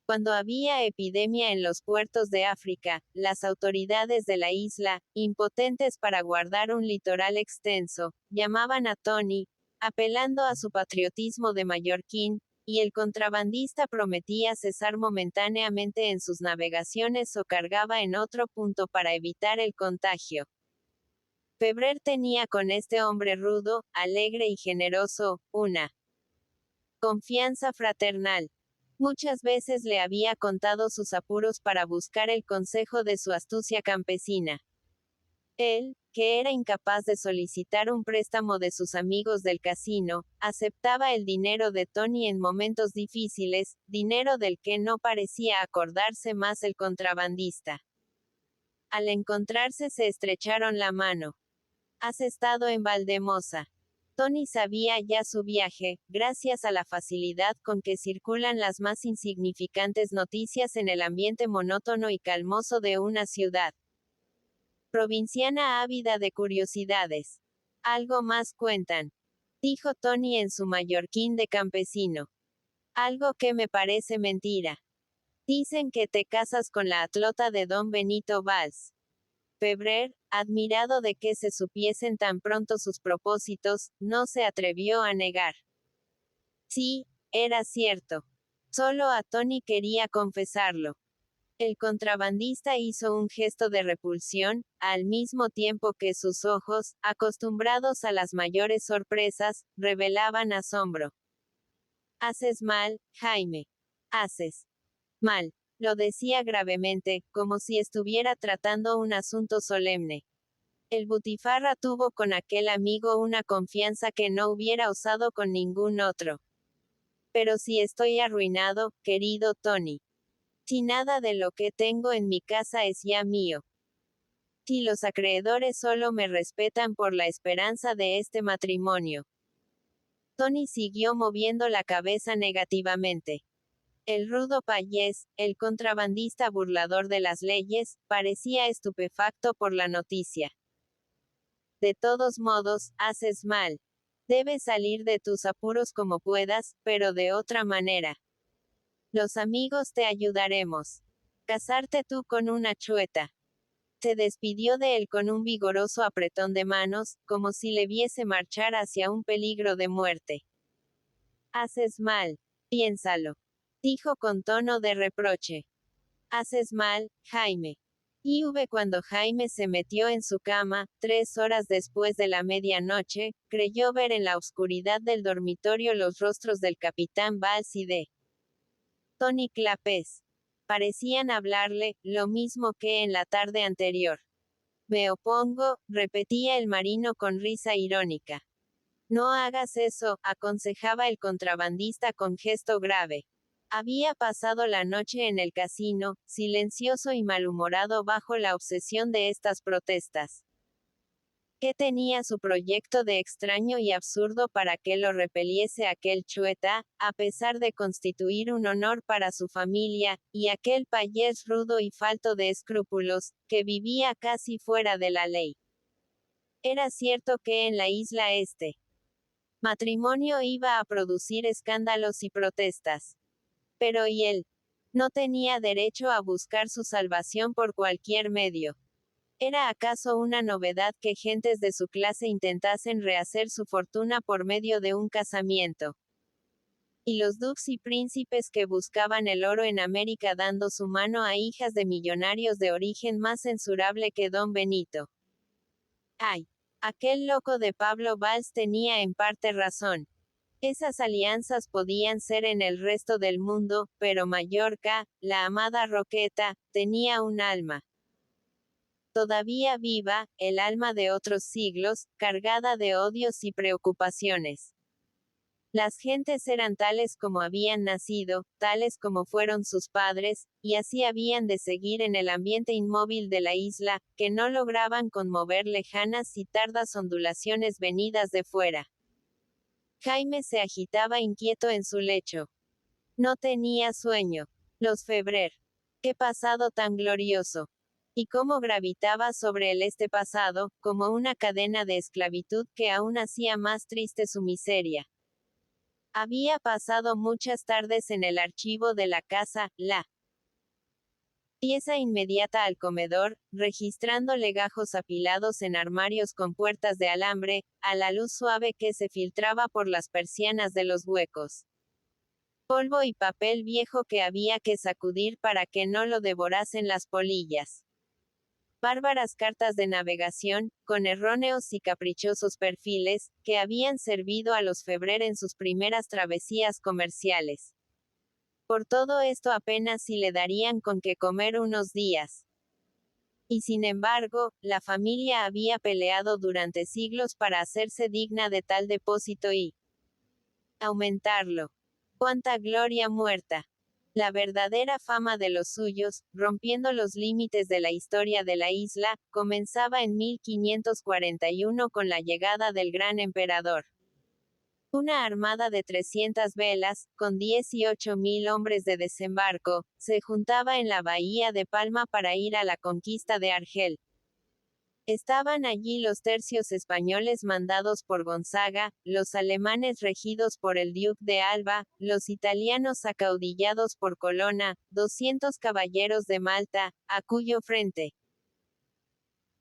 Cuando había epidemia en los puertos de África, las autoridades de la isla, impotentes para guardar un litoral extenso, llamaban a Tony, apelando a su patriotismo de mallorquín, y el contrabandista prometía cesar momentáneamente en sus navegaciones o cargaba en otro punto para evitar el contagio. Febrer tenía con este hombre rudo, alegre y generoso, una confianza fraternal. Muchas veces le había contado sus apuros para buscar el consejo de su astucia campesina. Él, que era incapaz de solicitar un préstamo de sus amigos del casino, aceptaba el dinero de Tony en momentos difíciles, dinero del que no parecía acordarse más el contrabandista. Al encontrarse se estrecharon la mano. ¿Has estado en Valdemosa? Tony sabía ya su viaje, gracias a la facilidad con que circulan las más insignificantes noticias en el ambiente monótono y calmoso de una ciudad provinciana ávida de curiosidades. Algo más cuentan, dijo Tony en su mallorquín de campesino. Algo que me parece mentira. Dicen que te casas con la atlota de don Benito Valls. Febrer, admirado de que se supiesen tan pronto sus propósitos, no se atrevió a negar. Sí, era cierto. Solo a Tony quería confesarlo. El contrabandista hizo un gesto de repulsión, al mismo tiempo que sus ojos, acostumbrados a las mayores sorpresas, revelaban asombro. Haces mal, Jaime. Haces mal. Lo decía gravemente, como si estuviera tratando un asunto solemne. El butifarra tuvo con aquel amigo una confianza que no hubiera osado con ningún otro. Pero si estoy arruinado, querido Tony. Si nada de lo que tengo en mi casa es ya mío. Si los acreedores solo me respetan por la esperanza de este matrimonio. Tony siguió moviendo la cabeza negativamente. El rudo payés, el contrabandista burlador de las leyes, parecía estupefacto por la noticia. De todos modos, haces mal. Debes salir de tus apuros como puedas, pero de otra manera. Los amigos te ayudaremos. Casarte tú con una chueta. Se despidió de él con un vigoroso apretón de manos, como si le viese marchar hacia un peligro de muerte. Haces mal. Piénsalo. Dijo con tono de reproche. Haces mal, Jaime. Cuando Jaime se metió en su cama, 3 horas después de la medianoche, creyó ver en la oscuridad del dormitorio los rostros del capitán Valls y de Tony Clapés. Parecían hablarle, lo mismo que en la tarde anterior. Me opongo, repetía el marino con risa irónica. No hagas eso, aconsejaba el contrabandista con gesto grave. Había pasado la noche en el casino, silencioso y malhumorado bajo la obsesión de estas protestas. ¿Qué tenía su proyecto de extraño y absurdo para que lo repeliese aquel chueta, a pesar de constituir un honor para su familia, y aquel payés rudo y falto de escrúpulos, que vivía casi fuera de la ley? Era cierto que en la isla este matrimonio iba a producir escándalos y protestas. Pero ¿y él? No tenía derecho a buscar su salvación por cualquier medio. ¿Era acaso una novedad que gentes de su clase intentasen rehacer su fortuna por medio de un casamiento? Y los dukes y príncipes que buscaban el oro en América dando su mano a hijas de millonarios de origen más censurable que don Benito. ¡Ay! Aquel loco de Pablo Valls tenía en parte razón. Esas alianzas podían ser en el resto del mundo, pero Mallorca, la amada Roqueta, tenía un alma. Todavía viva, el alma de otros siglos, cargada de odios y preocupaciones. Las gentes eran tales como habían nacido, tales como fueron sus padres, y así habían de seguir en el ambiente inmóvil de la isla, que no lograban conmover lejanas y tardas ondulaciones venidas de fuera. Jaime se agitaba inquieto en su lecho. No tenía sueño. Los Febrer. Qué pasado tan glorioso. Y cómo gravitaba sobre él este pasado, como una cadena de esclavitud que aún hacía más triste su miseria. Había pasado muchas tardes en el archivo de la casa, la pieza inmediata al comedor, registrando legajos apilados en armarios con puertas de alambre, a la luz suave que se filtraba por las persianas de los huecos. Polvo y papel viejo que había que sacudir para que no lo devorasen las polillas. Bárbaras cartas de navegación, con erróneos y caprichosos perfiles, que habían servido a los Febrer en sus primeras travesías comerciales. Por todo esto apenas si le darían con qué comer unos días. Y sin embargo, la familia había peleado durante siglos para hacerse digna de tal depósito y aumentarlo. ¡Cuánta gloria muerta! La verdadera fama de los suyos, rompiendo los límites de la historia de la isla, comenzaba en 1541 con la llegada del gran emperador. Una armada de 300 velas, con 18.000 hombres de desembarco, se juntaba en la bahía de Palma para ir a la conquista de Argel. Estaban allí los tercios españoles mandados por Gonzaga, los alemanes regidos por el duque de Alba, los italianos acaudillados por Colonna, 200 caballeros de Malta, a cuyo frente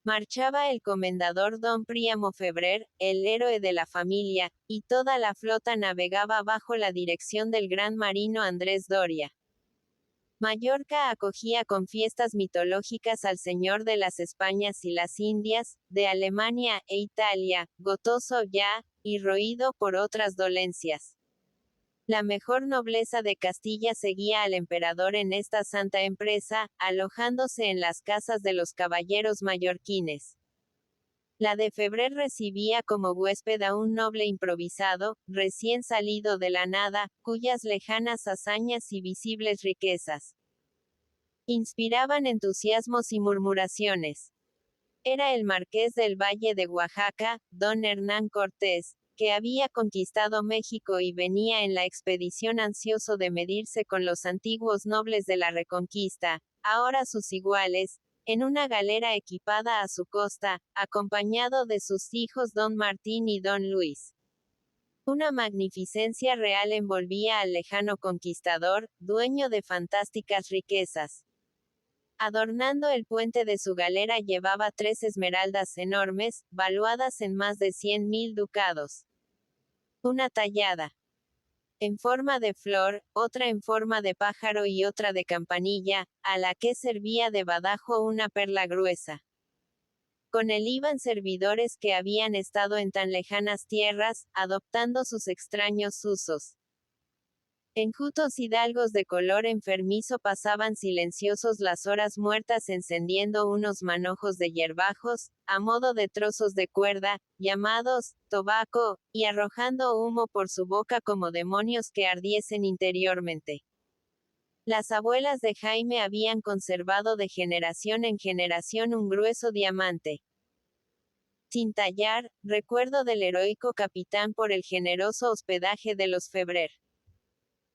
marchaba el comendador don Príamo Febrer, el héroe de la familia, y toda la flota navegaba bajo la dirección del gran marino Andrés Doria. Mallorca acogía con fiestas mitológicas al señor de las Españas y las Indias, de Alemania e Italia, gotoso ya, y roído por otras dolencias. La mejor nobleza de Castilla seguía al emperador en esta santa empresa, alojándose en las casas de los caballeros mallorquines. La de Febrer recibía como huésped a un noble improvisado, recién salido de la nada, cuyas lejanas hazañas y visibles riquezas inspiraban entusiasmos y murmuraciones. Era el marqués del Valle de Oaxaca, don Hernán Cortés, que había conquistado México y venía en la expedición ansioso de medirse con los antiguos nobles de la Reconquista, ahora sus iguales, en una galera equipada a su costa, acompañado de sus hijos don Martín y don Luis. Una magnificencia real envolvía al lejano conquistador, dueño de fantásticas riquezas. Adornando el puente de su galera llevaba 3 esmeraldas enormes, valuadas en más de 100.000 ducados. Una tallada en forma de flor, otra en forma de pájaro y otra de campanilla, a la que servía de badajo una perla gruesa. Con él iban servidores que habían estado en tan lejanas tierras, adoptando sus extraños usos. Enjutos hidalgos de color enfermizo pasaban silenciosos las horas muertas encendiendo unos manojos de hierbajos, a modo de trozos de cuerda, llamados tobaco, y arrojando humo por su boca como demonios que ardiesen interiormente. Las abuelas de Jaime habían conservado de generación en generación un grueso diamante sin tallar, recuerdo del heroico capitán por el generoso hospedaje de los Febrer.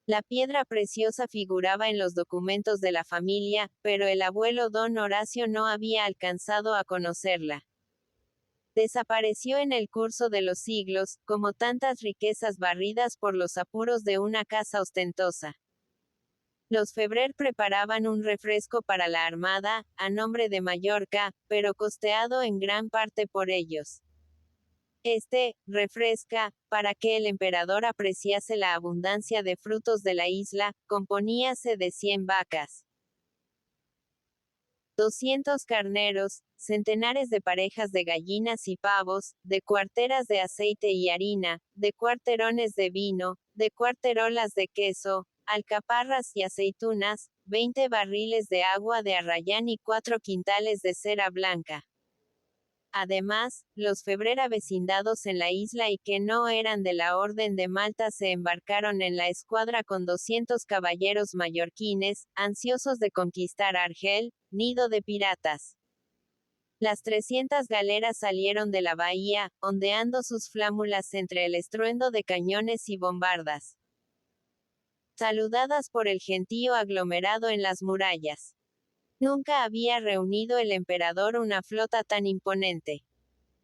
La piedra preciosa figuraba en los documentos de la familia, pero el abuelo don Horacio no había alcanzado a conocerla. Desapareció en el curso de los siglos, como tantas riquezas barridas por los apuros de una casa ostentosa. Los Febrer preparaban un refresco para la armada, a nombre de Mallorca, pero costeado en gran parte por ellos. Refresca, para que el emperador apreciase la abundancia de frutos de la isla, componíase de 100 vacas, 200 carneros, centenares de parejas de gallinas y pavos, de cuarteras de aceite y harina, de cuarterones de vino, de cuarterolas de queso, alcaparras y aceitunas, 20 barriles de agua de arrayán y 4 quintales de cera blanca. Además, los Febrer avecindados en la isla y que no eran de la Orden de Malta se embarcaron en la escuadra con 200 caballeros mallorquines, ansiosos de conquistar Argel, nido de piratas. Las 300 galeras salieron de la bahía, ondeando sus flámulas entre el estruendo de cañones y bombardas, saludadas por el gentío aglomerado en las murallas. Nunca había reunido el emperador una flota tan imponente.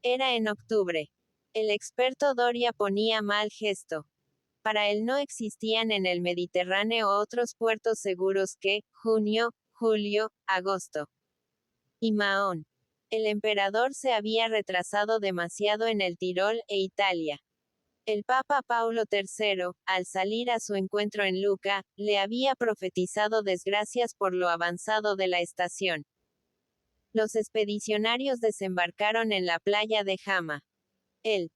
Era en octubre. El experto Doria ponía mal gesto. Para él no existían en el Mediterráneo otros puertos seguros que, junio, julio, agosto. Y Mahón. El emperador se había retrasado demasiado en el Tirol e Italia. El Papa Paulo III, al salir a su encuentro en Lucca, le había profetizado desgracias por lo avanzado de la estación. Los expedicionarios desembarcaron en la playa de Jama. El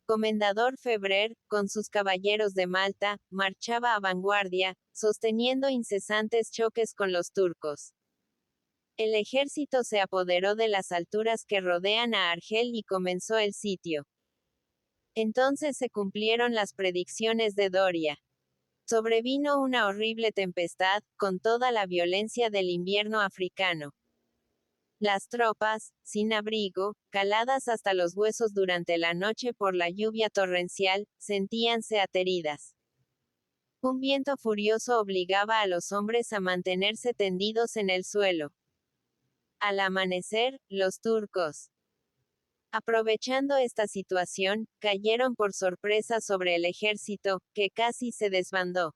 comendador Febrer, con sus caballeros de Malta, marchaba a vanguardia, sosteniendo incesantes choques con los turcos. El ejército se apoderó de las alturas que rodean a Argel y comenzó el sitio. Entonces se cumplieron las predicciones de Doria. Sobrevino una horrible tempestad, con toda la violencia del invierno africano. Las tropas, sin abrigo, caladas hasta los huesos durante la noche por la lluvia torrencial, sentíanse ateridas. Un viento furioso obligaba a los hombres a mantenerse tendidos en el suelo. Al amanecer, los turcos, aprovechando esta situación, cayeron por sorpresa sobre el ejército, que casi se desbandó.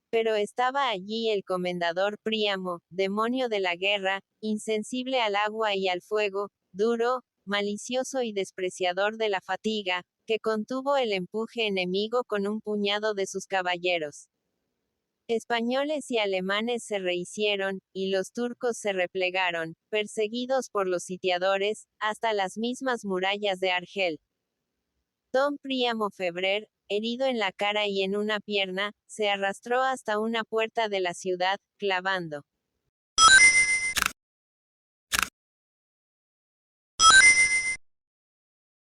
Pero estaba allí el comendador Príamo, demonio de la guerra, insensible al agua y al fuego, duro, malicioso y despreciador de la fatiga, que contuvo el empuje enemigo con un puñado de sus caballeros. Españoles y alemanes se rehicieron, y los turcos se replegaron, perseguidos por los sitiadores, hasta las mismas murallas de Argel. Don Príamo Febrer, herido en la cara y en una pierna, se arrastró hasta una puerta de la ciudad, clavando